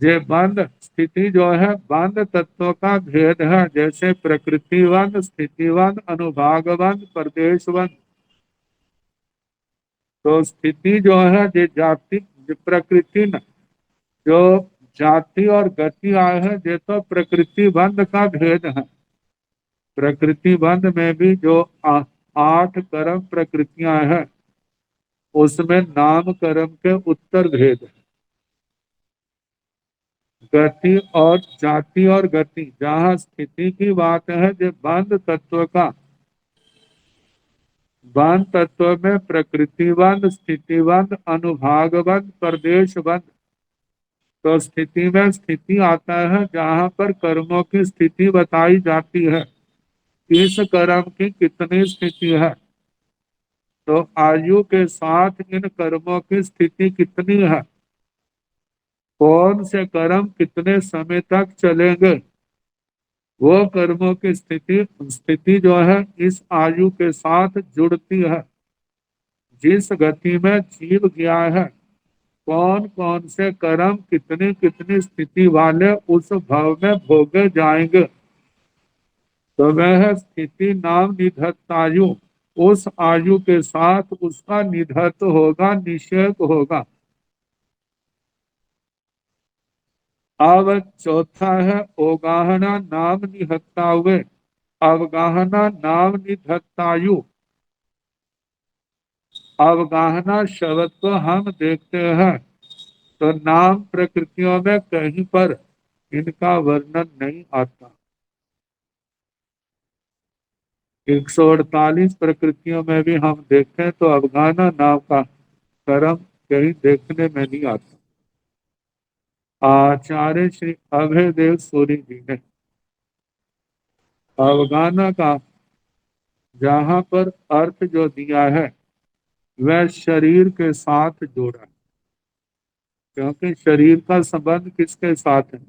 ये बंध स्थिति जो है, बंध तत्वों का भेद है। जैसे प्रकृतिबंध, स्थितिबंध, अनुभागबंध, प्रदेशबंध। तो स्थिति जो है ये जाति, ये प्रकृति न, जो जाति और गति आए हैं, ये तो प्रकृति बंध का भेद है। प्रकृति बंध में भी जो 8 कर्म प्रकृतियां हैं, उसमें नाम कर्म के उत्तर भेद है। गति और जाति और गति, जहाँ स्थिति की बात है, जो बंध तत्व का, बंध तत्व में प्रकृति बंध, स्थिति बंध, अनुभाग बंध, प्रदेश बंध। तो स्थिति में स्थिति आता है जहाँ पर कर्मों की स्थिति बताई जाती है, इस कर्म की कितनी स्थिति है। तो आयु के साथ इन कर्मों की स्थिति कितनी है, कौन से कर्म कितने समय तक चलेंगे, वो कर्मों की स्थिति स्थिति जो है इस आयु के साथ जुड़ती है। जिस गति में जीव गया है, कौन कौन से कर्म कितनी कितनी स्थिति वाले उस भव में भोगे जाएंगे, तो वह स्थिति नाम निधत्त आयु, उस आयु के साथ उसका निधत्त होगा, निषेध होगा। अब चौथा है ओगाहना नाम निहत्ता हुए, अवगाहना नाम निधत्तायु। अवगाहना शब्द को हम देखते हैं तो नाम प्रकृतियों में कहीं पर इनका वर्णन नहीं आता। 148 प्रकृतियों में भी हम देखें तो अवगाहना नाम का कर्म कहीं देखने में नहीं आता। आचार्य श्री अभय देव सूरी जी ने अवगाहना का जहाँ पर अर्थ जो दिया है, वह शरीर के साथ जोड़ा है। क्योंकि शरीर का संबंध किसके साथ है?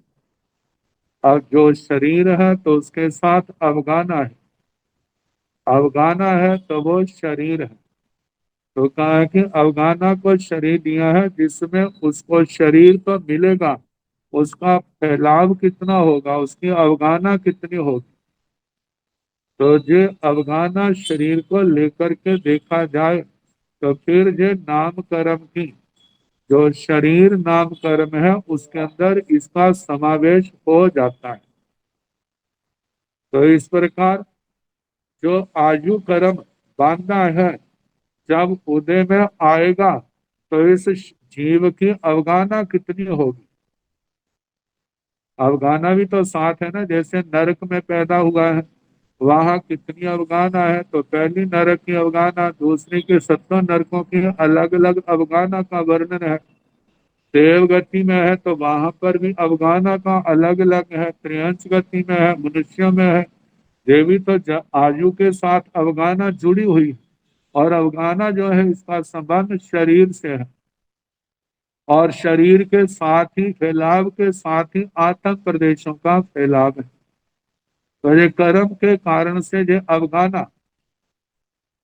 अब जो शरीर है तो उसके साथ अवगाना है, अवगाना है तो वो शरीर है। तो कहा है कि अवगाना को शरीर दिया है, जिसमें उसको शरीर तो मिलेगा, उसका फैलाव कितना होगा, उसकी अवगाना कितनी होगी। तो ये अवगाना शरीर को लेकर के देखा जाए तो फिर ये नाम कर्म की जो शरीर नाम कर्म है उसके अंदर इसका समावेश हो जाता है। तो इस प्रकार जो आयु कर्म बांधा है, जब उदय में आएगा तो इस जीव की अवगाना कितनी होगी। अवगाना भी तो साथ है ना, जैसे नरक में पैदा हुआ है वहां कितनी अवगाना है, तो पहली नरक की अवगाना, दूसरी के 7 नरकों की अलग अलग अवगाना का वर्णन है। देवगति में है तो वहां पर भी अवगाना का अलग अलग है, त्रियंच गति में है, मनुष्य में है। देवी तो आयु के साथ अवगाना जुड़ी हुई है, और अवगाना जो है इसका संबंध शरीर से है, और शरीर के साथ ही फैलाव के साथ ही आत्म प्रदेशों का फैलाव है। तो ये कर्म के कारण से ये अवगाना,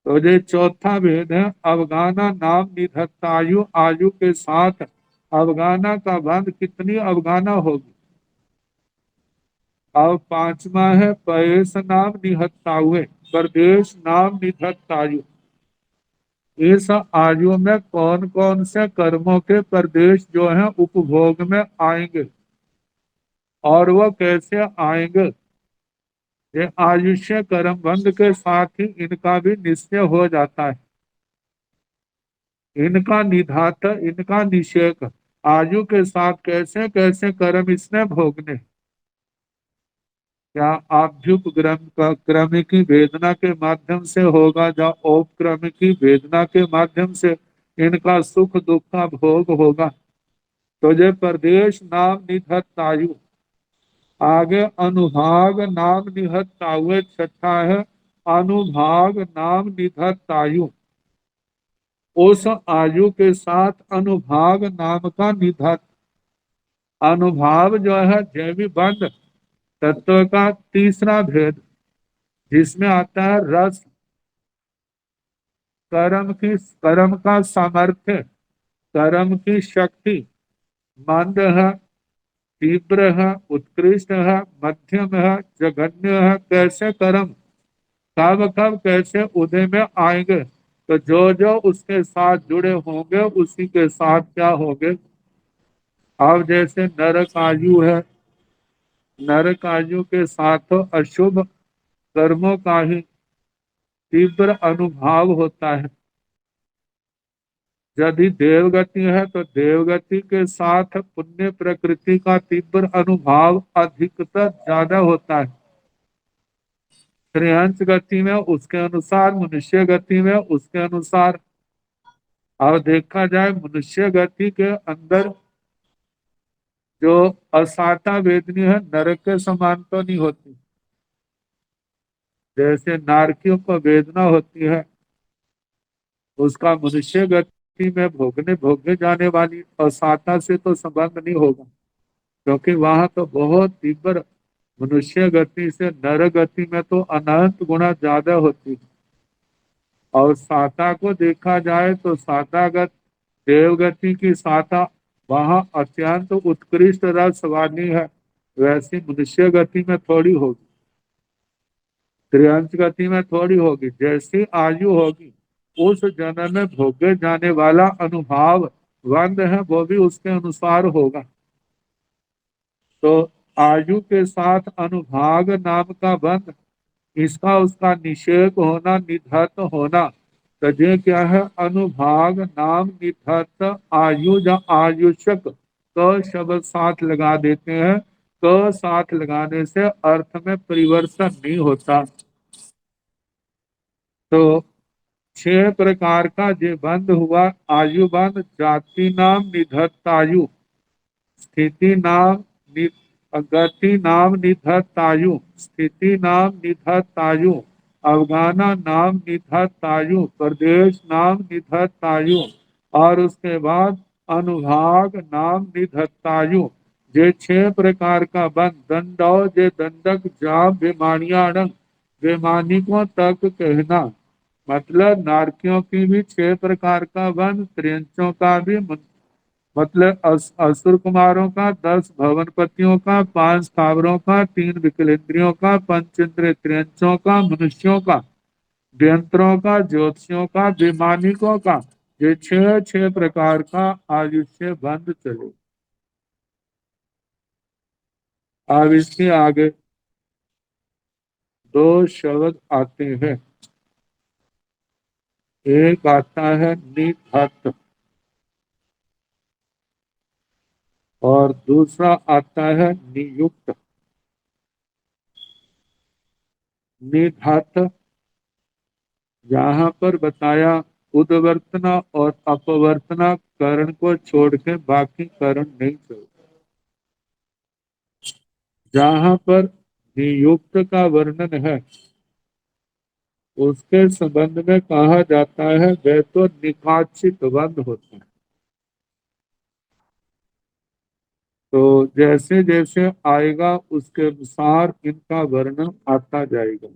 तो ये चौथा भेद है। अवगाना नाम निधत्तायु, आयु के साथ अवगाना का बंध, कितनी अवगाना होगी। अब पांचवा है पयस नाम निहत्तावे, प्रदेश नाम निधत्तायु। इस आयु में कौन कौन से कर्मों के प्रदेश जो है उपभोग में आएंगे, और वह कैसे आएंगे। ये आयुष्य कर्म बंध के साथ ही इनका भी निश्चय हो जाता है। इनका निधात, इनका निषेक, आयु के साथ कैसे कैसे कर्म इसने भोगने। क्या आभ्युपक्रम का क्रमिकी वेदना के माध्यम से होगा, या औपक्रमिकी वेदना के माध्यम से इनका सुख दुख का भोग होगा। तो ये प्रदेश नाम निधत आयु। आगे अनुभाग नाम निहत आयु, छठा है अनुभाग नाम निधत आयु। उस आयु के साथ अनुभाग नाम का निधत। अनुभाव जो है जैवी बंध तत्व का तीसरा भेद, जिसमें आता है रस, कर्म का सामर्थ्य, कर्म की शक्ति, मंद है, तीव्र है, उत्कृष्ट है, मध्यम है, जघन्य है, कैसे कर्म कब कब कैसे उदय में आएंगे। तो जो जो उसके साथ जुड़े होंगे उसी के साथ क्या होंगे। अब जैसे नरक आयु है, नरक आयु के साथ अशुभ कर्मों का ही तीव्र अनुभाव होता है। यदि देवगति है तो देवगति के साथ पुण्य प्रकृति का तीव्र अनुभाव अधिकतर ज्यादा होता है। श्रेयांश गति में उसके अनुसार, मनुष्य गति में उसके अनुसार। और देखा जाए मनुष्य गति के अंदर जो असाता वेदनी है, नरक के समान तो नहीं होती। जैसे नारकियों को वेदना होती है, उसका मनुष्य गति में भोगे जाने वाली असाता से तो संबंध नहीं होगा, क्योंकि वहां तो बहुत तीव्र, मनुष्य गति से नर गति में तो अनंत गुना ज्यादा होती है। और साता को देखा जाए तो सातागत देवगति की साता वहां अत्यंत उत्कृष्ट रस वाली है, वैसी मनुष्य गति में थोड़ी होगी, त्रियांश गति में थोड़ी होगी। जैसी आयु होगी उस जन्म में भोगे जाने वाला अनुभाव बंध है वो भी उसके अनुसार होगा। तो आयु के साथ अनुभाग नाम का बंध, इसका उसका निषेध होना, निधत होना। तो ये क्या है, अनुभाग नाम निधत आयु या आयुषक, क शब्द साथ लगा देते हैं। क साथ लगाने से अर्थ में परिवर्तन नहीं होता। तो 6 प्रकार का ये बंध हुआ। आयु बंध, जाति नाम निधत आयु, स्थिति नाम नि, गति नाम निधत आयु, स्थिति नाम निधत आयु, अवगाना नाम निधत आयु, प्रदेश नाम निधत आयु, और उसके बाद अनुभाग नाम निधत आयु। ये 6 प्रकार का बंध, दंडौ जे दंडक जाम बेमानियाणंग, बेमानिकों तक कहना। मतलब नारकियों की भी 6 प्रकार का बंध, त्रियंचों का भी, मतलब असुर कुमारों का, 10 भवनपतियों का, 5 स्थावरों का, 3 विकलेंद्रियों का, पंचेंद्रिय त्रियंचों का, मनुष्यों का, व्यंतरों का, ज्योतिषियों का, वैमानिकों का। ये 6 6 प्रकार का आयुष्य बंद चले। अब इसके आगे 2 शब्द आते हैं। एक आता है निहत, और दूसरा आता है नियुक्त। निधात, यहाँ पर बताया उद्वर्तना और अपवर्तना करण को छोड़ के बाकी करण नहीं चलते। जहाँ पर नियुक्त का वर्णन है उसके संबंध में कहा जाता है वह तो निकाचित बंद होता है। तो जैसे जैसे आएगा उसके अनुसार इनका वर्णन आता जाएगा।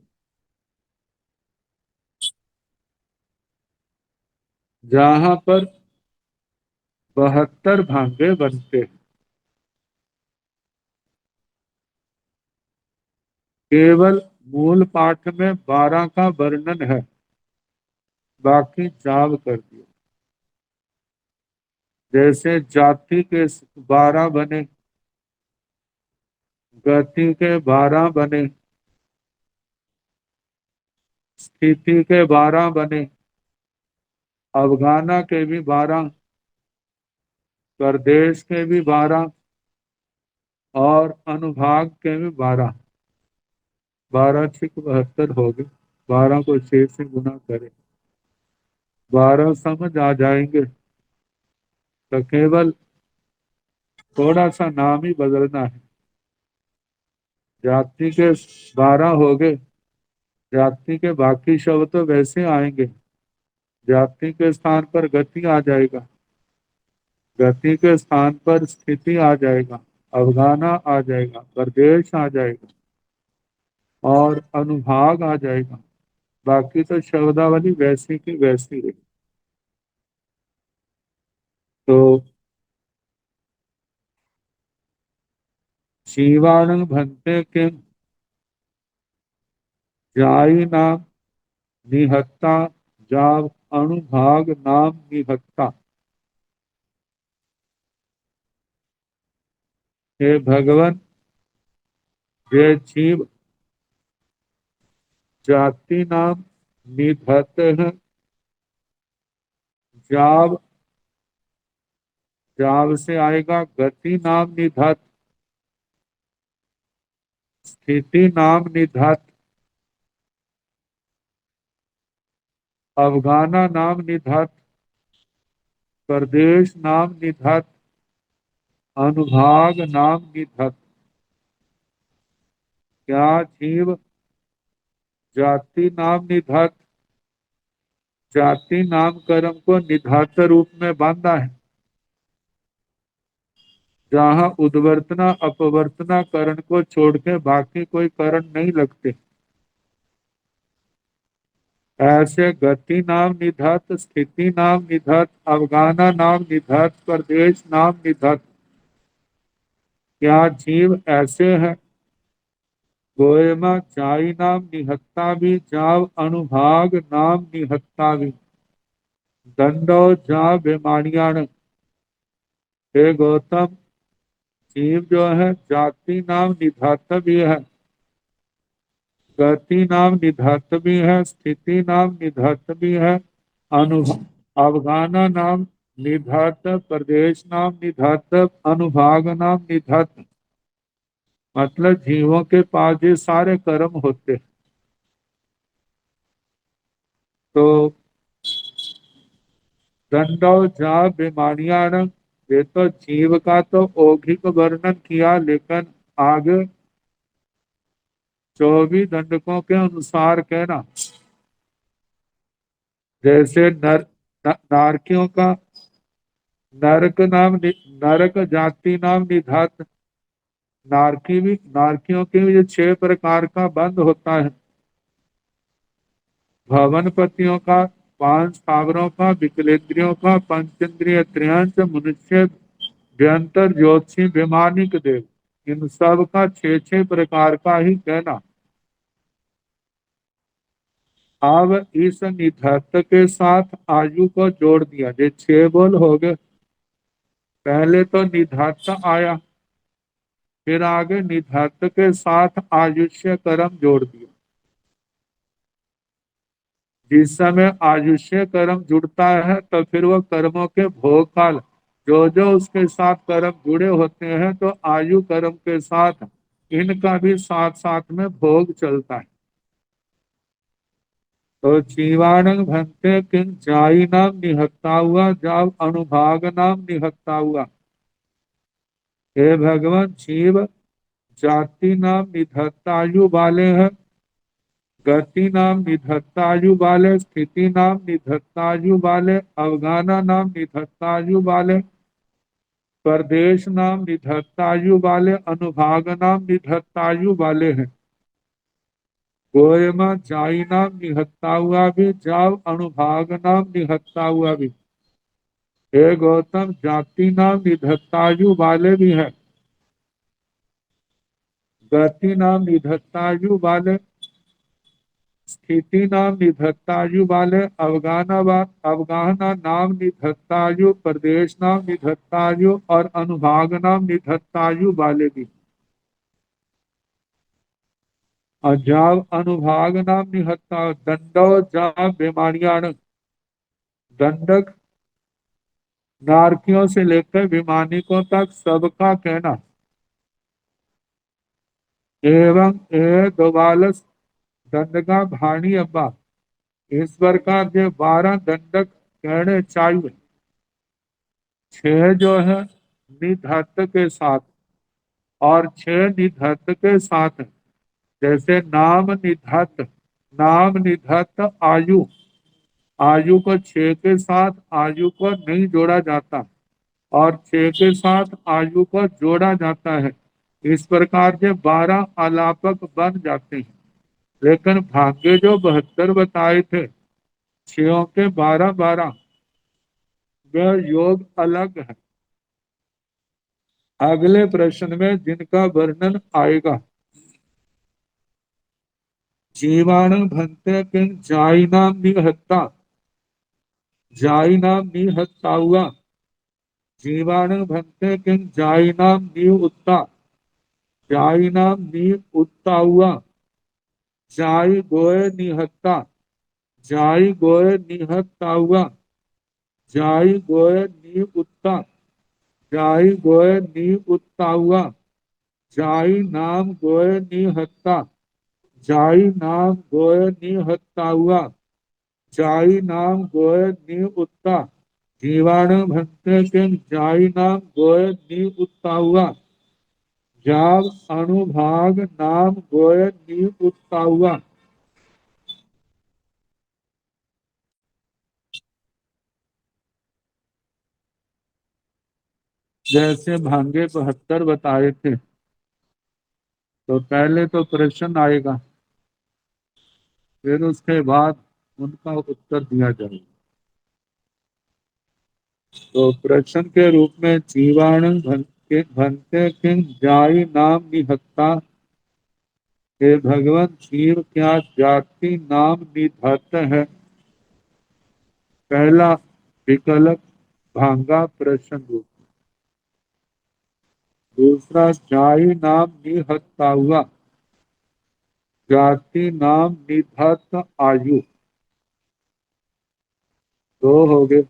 जहाँ पर 72 भांगे बनते हैं, केवल मूल पाठ में 12 का वर्णन है, बाकी जाव कर दिया। जैसे जाति के 12 बने, गति के 12 बने, स्थिति के 12 बने, अवगाना के भी 12, प्रदेश के भी 12 और अनुभाग के भी 12। 12 छिक 72 हो गए। 12 को 6 से गुना करें, 12 समझ आ जाएंगे। तो केवल थोड़ा सा नाम ही बदलना है। जाति के 12 हो गए, जाति के बाकी शब्द तो वैसे आएंगे। जाति के स्थान पर गति आ जाएगा, गति के स्थान पर स्थिति आ जाएगा, अवगाना आ जाएगा, प्रदेश आ जाएगा और अनुभाग आ जाएगा। बाकी तो शब्दावली वैसी की वैसी है। तो जीवाणु भंते के जाई नाम निहत्ता, जाव अनुभाग नाम निहत्ता। हे भगवान, ये जीव जाति नाम निधत है, जाव, जाव से आएगा गति नाम निधत, स्थिति नाम निधत, अवगाना नाम निधत, प्रदेश नाम निधत, अनुभाग नाम निधत। क्या जीव जाति नाम निधत, जाति नाम कर्म को निधात रूप में बांधा है, जहाँ उद्वर्तना अपवर्तना करण को छोड़ के बाकी कोई करण नहीं लगते। ऐसे गति नाम निधत, स्थिति नाम निधत, अवगाना नाम निधत, प्रदेश नाम निधत। क्या जीव ऐसे है? गोयमा चाई नाम निहत्ता भी, जाव अनुभाग नाम निहत्ता भी, दंडो जा बेमानियाण। हे गौतम, जीव जो है जाति नाम निधात भी है, गति नाम निधात भी है, स्थिति नाम निधात भी है, अनुभव अवगाना नाम निधात, प्रदेश नाम निधात, अनुभाग नाम निधात। मतलब जीवों के पास ये सारे कर्म होते हैं। तो दंडो जा बीमारियां, ये तो जीव का तो औघिक वर्णन किया, लेकिन आगे 24 दंडकों के अनुसार कहना। जैसे नारकियों का नरक नाम नरक जाति नाम निधात, नारकी भी, नारकियों के भी 6 प्रकार का बंध होता है। भवनपतियों का, 5 स्थावरों का, विकलेंद्रियों का, पंचेंद्रिय त्रयंच, मनुष्य, व्यंतर, ज्योतिषी, वैमानिक देव, इन सब का 6 प्रकार का ही कहना। अब इस निधत्त के साथ आयु को जोड़ दिया, ये 6 बोल हो गए। पहले तो निधत्त आया, फिर आगे निधत्त के साथ आयुष्य कर्म जोड़ दिया। जिस समय आयुष्य कर्म जुड़ता है तो फिर वो कर्मों के भोग काल, जो जो उसके साथ कर्म जुड़े होते हैं, तो आयु कर्म के साथ इनका भी साथ साथ में भोग चलता है। तो जीवाणं भंते किंग जाई नाम निहत्ता हुआ, जाव अनुभाग नाम निहत्ता हुआ। हे भगवान, जीव जाति नाम निधत्तायु वाले हैं, गति नाम निधत्तायु वाले, स्थिति नाम निधत्तायु वाले, अवगाना नाम निधत्तायु वाले, प्रदेश नाम निधत्तायु वाले, अनुभाग नाम निधत्तायु वाले हैं। गोयमा जाई नाम निहत्ता हुआ भी, जाव अनुभाग नाम निहत्ता हुआ भी। हे गौतम, जाति नाम निधत्तायु वाले भी है, गति नाम निधत्तायु वाले, स्थिति नाम निधत्तायु वाले, अवगाहना नाम निधत्तायु, प्रदेश नाम निधत्तायु और अनुभाग नाम निधत्तायु वाले भी। अजाव अनुभाग नाम निहत्ता, दंडो जाव बीमारियां, दंडक नारकियों से लेकर विमानिकों तक सबका कहना। एवं ए दोबालस दंडका भाणी अब्बा, ईश्वर का जो 12 दंडक कहने चाहिए, 6 जो है निधत्त के साथ और 6 निधत्त के साथ है। जैसे नाम निधत्त, नाम निधत्त आयु, आयु को 6 के साथ आयु को नहीं जोड़ा जाता और 6 के साथ आयु को जोड़ा जाता है। इस प्रकार के 12 अलापक बन जाते हैं। लेकिन भाग्य जो 72 बताए थे, 6 के 12 12, वह योग अलग है। अगले प्रश्न में जिनका वर्णन आएगा। जीवाणु भंते किंग जाई नाम निहत्ता, जाई नाम निहत्ता हुआ। जीवाणु भंते किंग जाई नाम नी उत्ता, जाई नाम नी उत्ता हुआ। जाई गोय निहत्ता, जाई गोय निहत्ता हुआ। जाई गोय नी उत्ता, जाई गोय नी उत्ता हुआ। जाई नाम गोय निहत्ता, जाई नाम गोय निहत्ता हुआ। जाई नाम गोय नी उत्ता। जीवाणु भंते किंग जाई नाम गोय नी उत्ता हुआ। जाव अनुभाग नाम गोय नी उत्ता हुआ। जैसे भांगे 72 बताए थे, तो पहले तो प्रश्न आएगा, फिर उसके बाद उनका उत्तर दिया जाएगा। तो प्रश्न के रूप में जीवाणु भंते किंग जाई नाम निहत्ता, हे भगवान, जीव क्या जाति नाम निधत्त है। पहला विकल्प भांगा प्रश्न रूप। दूसरा जाई नाम निहत्ता हुआ, जाति नाम निधत्त आयु। दो हो गए।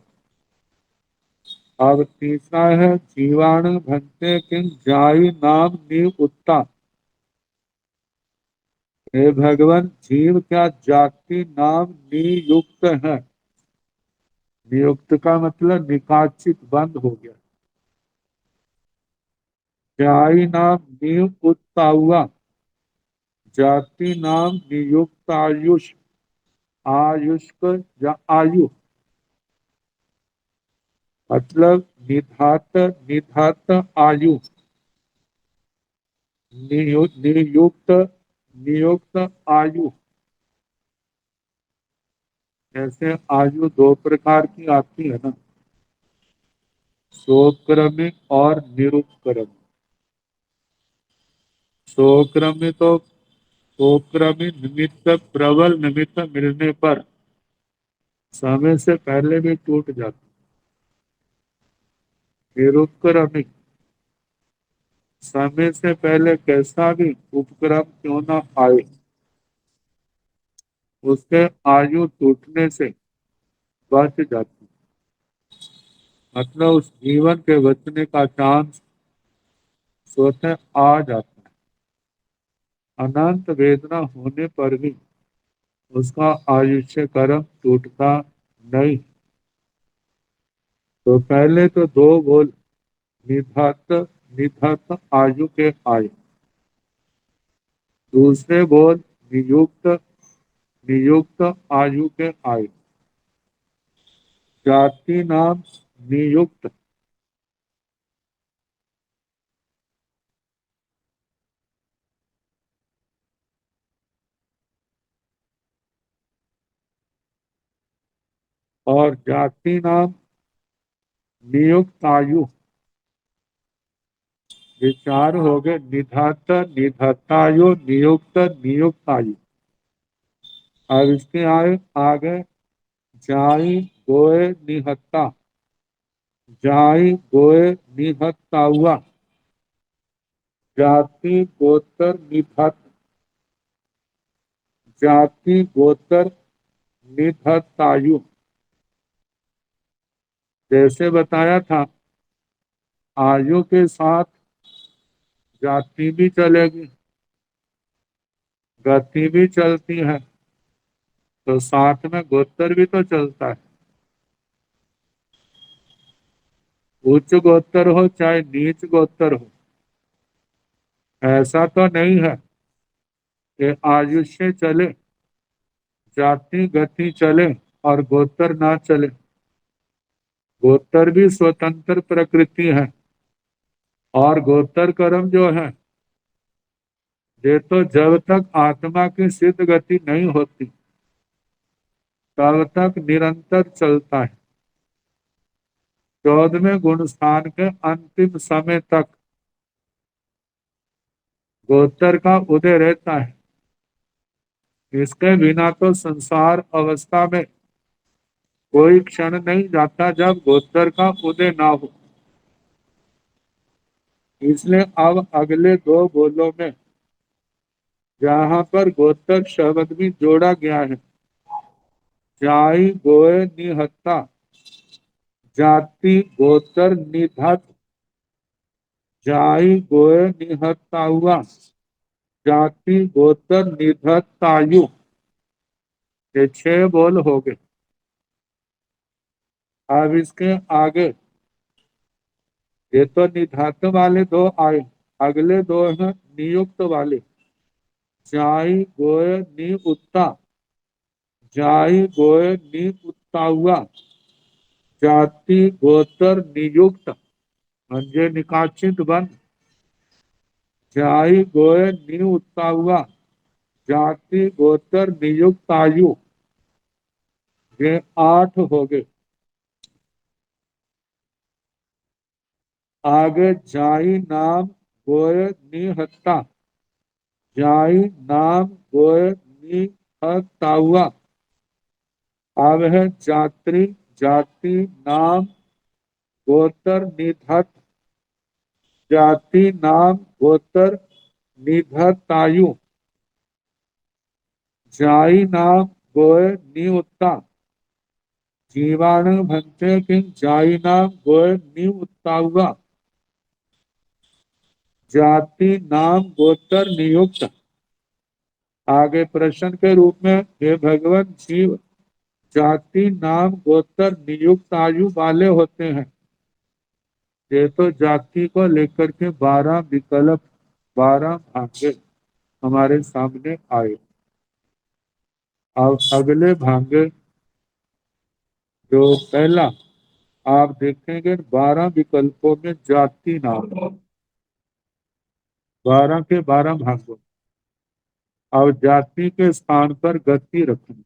अब तीसरा है जीवाणु भंते किंग जाई नाम नी उत्ता, हे भगवान, जीव क्या जाति नाम नियुक्त है। नियुक्त का मतलब निकाचित, बंद हो गया। जाई नाम नियुक्त हुआ, जाति नाम नियुक्त आयुष, आयुष्क आयु मतलब निधात, निधात आयु, नियुक्त, नियुक्त आयु। जैसे आयु दो प्रकार की आती है ना, सोक्रमिक और निरुपक्रमिक। सोक्रमिक तो सोक्रमिक निमित्त, प्रबल निमित्त मिलने पर समय से पहले भी टूट जाती। निरुपक्रमिक समय से पहले कैसा भी उपक्रम क्यों ना आए, उसके आयु टूटने से बच जाती, मतलब उस जीवन के बचने का चांस स्वतः आ जाता है। अनंत वेदना होने पर भी उसका आयुष्य कर्म टूटता नहीं। तो पहले तो दो बोल, निधत निधत आयु के आयु। दूसरे बोल, नियुक्त नियुक्त आयु के आयु। जाति नाम नियुक्त। और जाति नाम नियुक्त आयु। विचार हो गए, निधत निधतायु नियुक्त नियुक्त आयु। अब इसके आगे जाई गोए निहत्ता। जाई गोए निहत्ता हुआ। जाति गोत्र निधत। जाति गोत्र निधतायु। जैसे बताया था, आयु के साथ जाति भी चलेगी, गति भी चलती है, तो साथ में गोत्र भी तो चलता है। उच्च गोत्र हो चाहे नीच गोत्र हो, ऐसा तो नहीं है कि आयुष्य चले, जाति गति चले और गोत्र ना चले। गोत्र भी स्वतंत्र प्रकृति है। और गोत्र कर्म जो है, ये तो जब तक आत्मा की सिद्ध गति नहीं होती तब तक निरंतर चलता है। 14वें गुण स्थान के अंतिम समय तक गोत्र का उदय रहता है। इसके बिना तो संसार अवस्था में कोई क्षण नहीं जाता जब गोत्र का उदय ना हो। इसलिए अब अगले दो बोलों में जहां पर गोत्र शब्द भी जोड़ा गया है, जाई गोए निहत्ता, जाति गोत्र निधत, जाई गोए निहत्ता हुआ, जाति गोत्र निधत्तायु। ये 6 बोल हो गए। अब इसके आगे, ये तो निधत्त वाले दो आए, अगले दो हैं नियुक्त वाले। जाई गोए नी उत्ता, जाई गोए नी उत्ता हुआ, जाति गोत्र नियुक्त म्हणजे निकाचित बन, जाई गोए नी उत्ता हुआ, जाति गोत्र नियुक्त आयु। ये 8 हो गए। आगे जाई नाम गोए निहत्ता, जाई नाम गोए निहत्ता हुआ। अब है जात्री जाति नाम गोत्र निधत, जाति नाम गोत्र निधतायु। जाई नाम गोए निउत्ता, जीवाणु भंते किंग जाई नाम गोए निउत्ता हुआ, जाति नाम गोत्र नियुक्त। आगे प्रश्न के रूप में, हे भगवान, जीव जाति नाम गोत्र नियुक्त आयु वाले होते हैं। ये तो जाति को लेकर के 12 विकल्प, 12 भांगे हमारे सामने आए। अब अगले भांगे, जो पहला आप देखेंगे 12 विकल्पों में जाति नाम, 12 के 12 भागों। अब जाति के स्थान पर गति रखनी,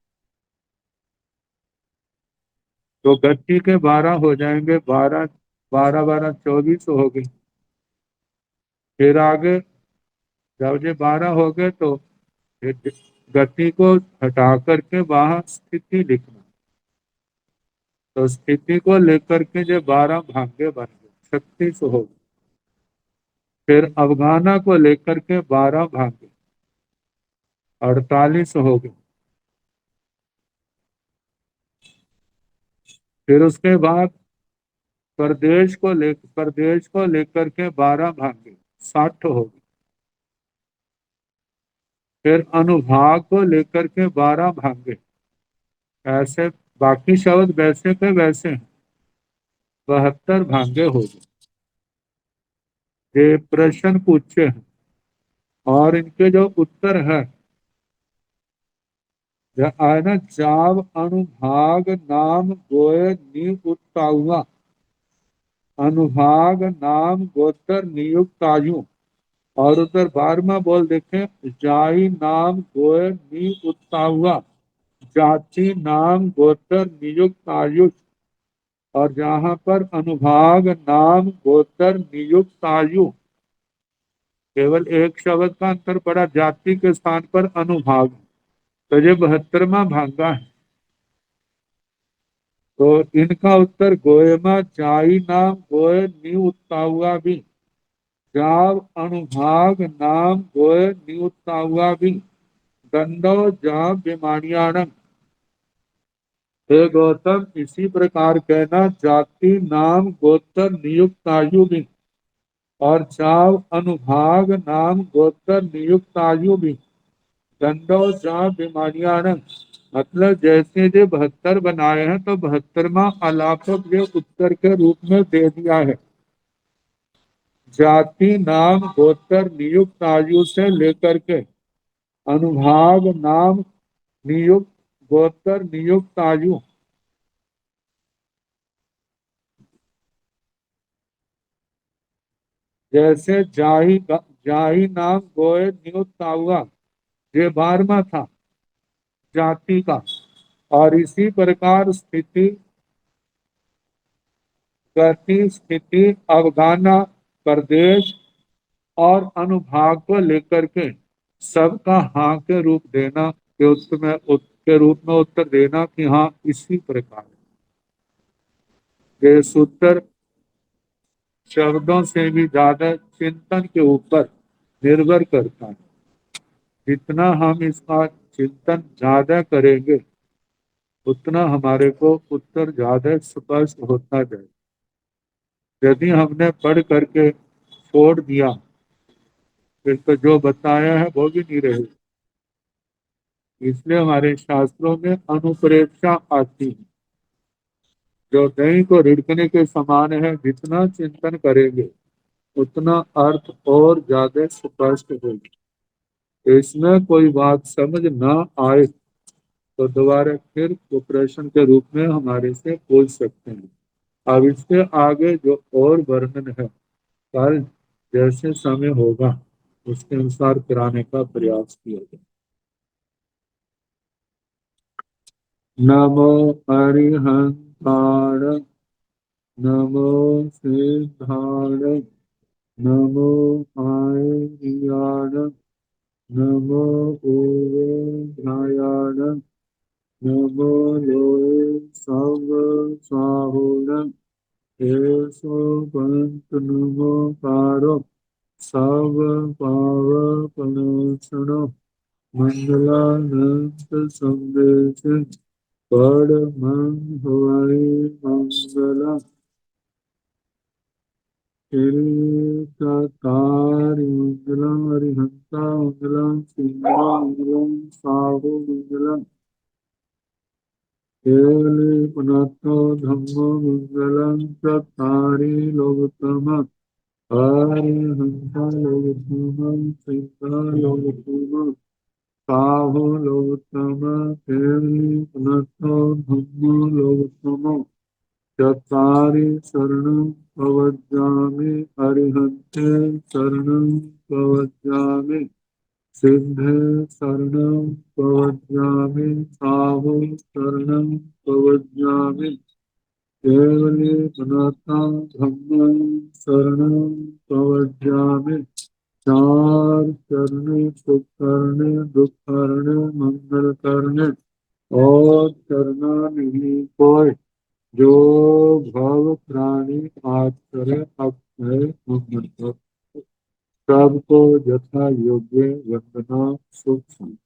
तो गति के 12 हो जाएंगे, 12 12 12 24 हो गए। फिर आगे जब ये 12 हो गए तो ये गति को हटा करके वहां स्थिति लिखना, तो स्थिति को लेकर के जो 12 भाग्य बन गए, 36 हो गए। फिर अवगाना को लेकर के 12 भाग्य, 48 हो गए। फिर उसके बाद प्रदेश को लेकर के 12 भाग्य, 60 हो गए। फिर अनुभाग को लेकर के 12 भांगे। ऐसे बाकी शब्द वैसे के वैसे हैं, 72 भांगे हो गए। ये प्रश्न पूछे हैं और इनके जो उत्तर है, आए ना, जाव अनुभाग नाम गोय नी उत्ताउआ, अनुभाग नाम गोत्र नियुक्त आयु। और उधर 12वां बोल देखें, जाई नाम गोय नी उत्ताउआ, जाति नाम गोत्र नियुक्त आयु। और जहां पर अनुभाग नाम गोत्र नियुक्त आयु, केवल एक शब्द का अंतर पड़ा, जाति के स्थान पर अनुभाग। तो ये 72वां भागा है। तो इनका उत्तर गोयमा जाई नाम गोय नी उत्ताउआ भी, जाव अनुभाग नाम गोय नी उत्ताउआ भी, दंडो जा बेमानियाणम। हे गौतम, इसी प्रकार कहना, जाति नाम गोत्र नियुक्त आयु भी और जाव अनुभाग नाम गोत्र नियुक्त आयु भी, दंडो जा बीमारियां। मतलब जैसे जो 72 बनाए हैं, तो 72वां अलापक जो उत्तर के रूप में दे दिया है। जाति नाम गोत्र नियुक्त आयु से लेकर के अनुभाग नाम नियुक्त गोत्र नियुक्त आयु, जैसे जाही नाम गोय नियुक्त हुआ, ये 12वां था जाति का। और इसी प्रकार स्थिति, गति, स्थिति, अवगाना, प्रदेश और अनुभाग को लेकर के सबका हाँ के रूप देना, के उत्तर में के रूप में उत्तर देना कि हाँ इसी प्रकार। ये सूत्र शब्दों से भी ज्यादा चिंतन के ऊपर निर्भर करता है। जितना हम इसका चिंतन ज्यादा करेंगे, उतना हमारे को उत्तर ज्यादा स्पष्ट होता जाए। यदि हमने पढ़ करके छोड़ दिया, फिर तो जो बताया है वो भी नहीं रहेगा। इसलिए हमारे शास्त्रों में अनुप्रेक्षा आती है, जो दही को रिड़कने के समान है। जितना चिंतन करेंगे, उतना अर्थ और ज्यादा स्पष्ट होगा। इसमें कोई बात समझ ना आए, तो दोबारा फिर वो प्रश्न के रूप में हमारे से पूछ सकते हैं। अब इसके आगे जो और वर्णन है, कल जैसे समय होगा उसके अनुसार कराने का प्रयास किया जाए। नमो अरिहंताण, नमो सिद्धाण, नमो आयर्याण, नमो ओवेधायाण, नमो लोए सव साहुण, एसो पंत नमो कारो, सब पावपनाशनो, मंगलानंद संदेश, परमं हरि मंगला। कारी मंगलम हरिहंता मंगलम, सिंहा मंगलम, साहु मंगलम, केवली पुनतो धम्मो मंगलम, चत्तारि लोकतम, हरिहंता लोकतम, सिंहा लोकतम, साहु लोकतम, केवली पुनतो धम्मो लोकतम, चत्वारि शरणं प्रवज्जामि, अरिहन्ते शरणं प्रवज्जामि, सिद्धे शरणं प्रवज्जामि, साहु शरणं प्रवज्जामि, केवले सनातन धम्मं शरणं प्रवज्जामि। चार चरणे सुख करने, दुख करने, मंगल करने और करना नहीं कोई, जो भव प्राणी आज करे अक्षय मंगल। सबको यथा योग्य वंदना, सुख शांति।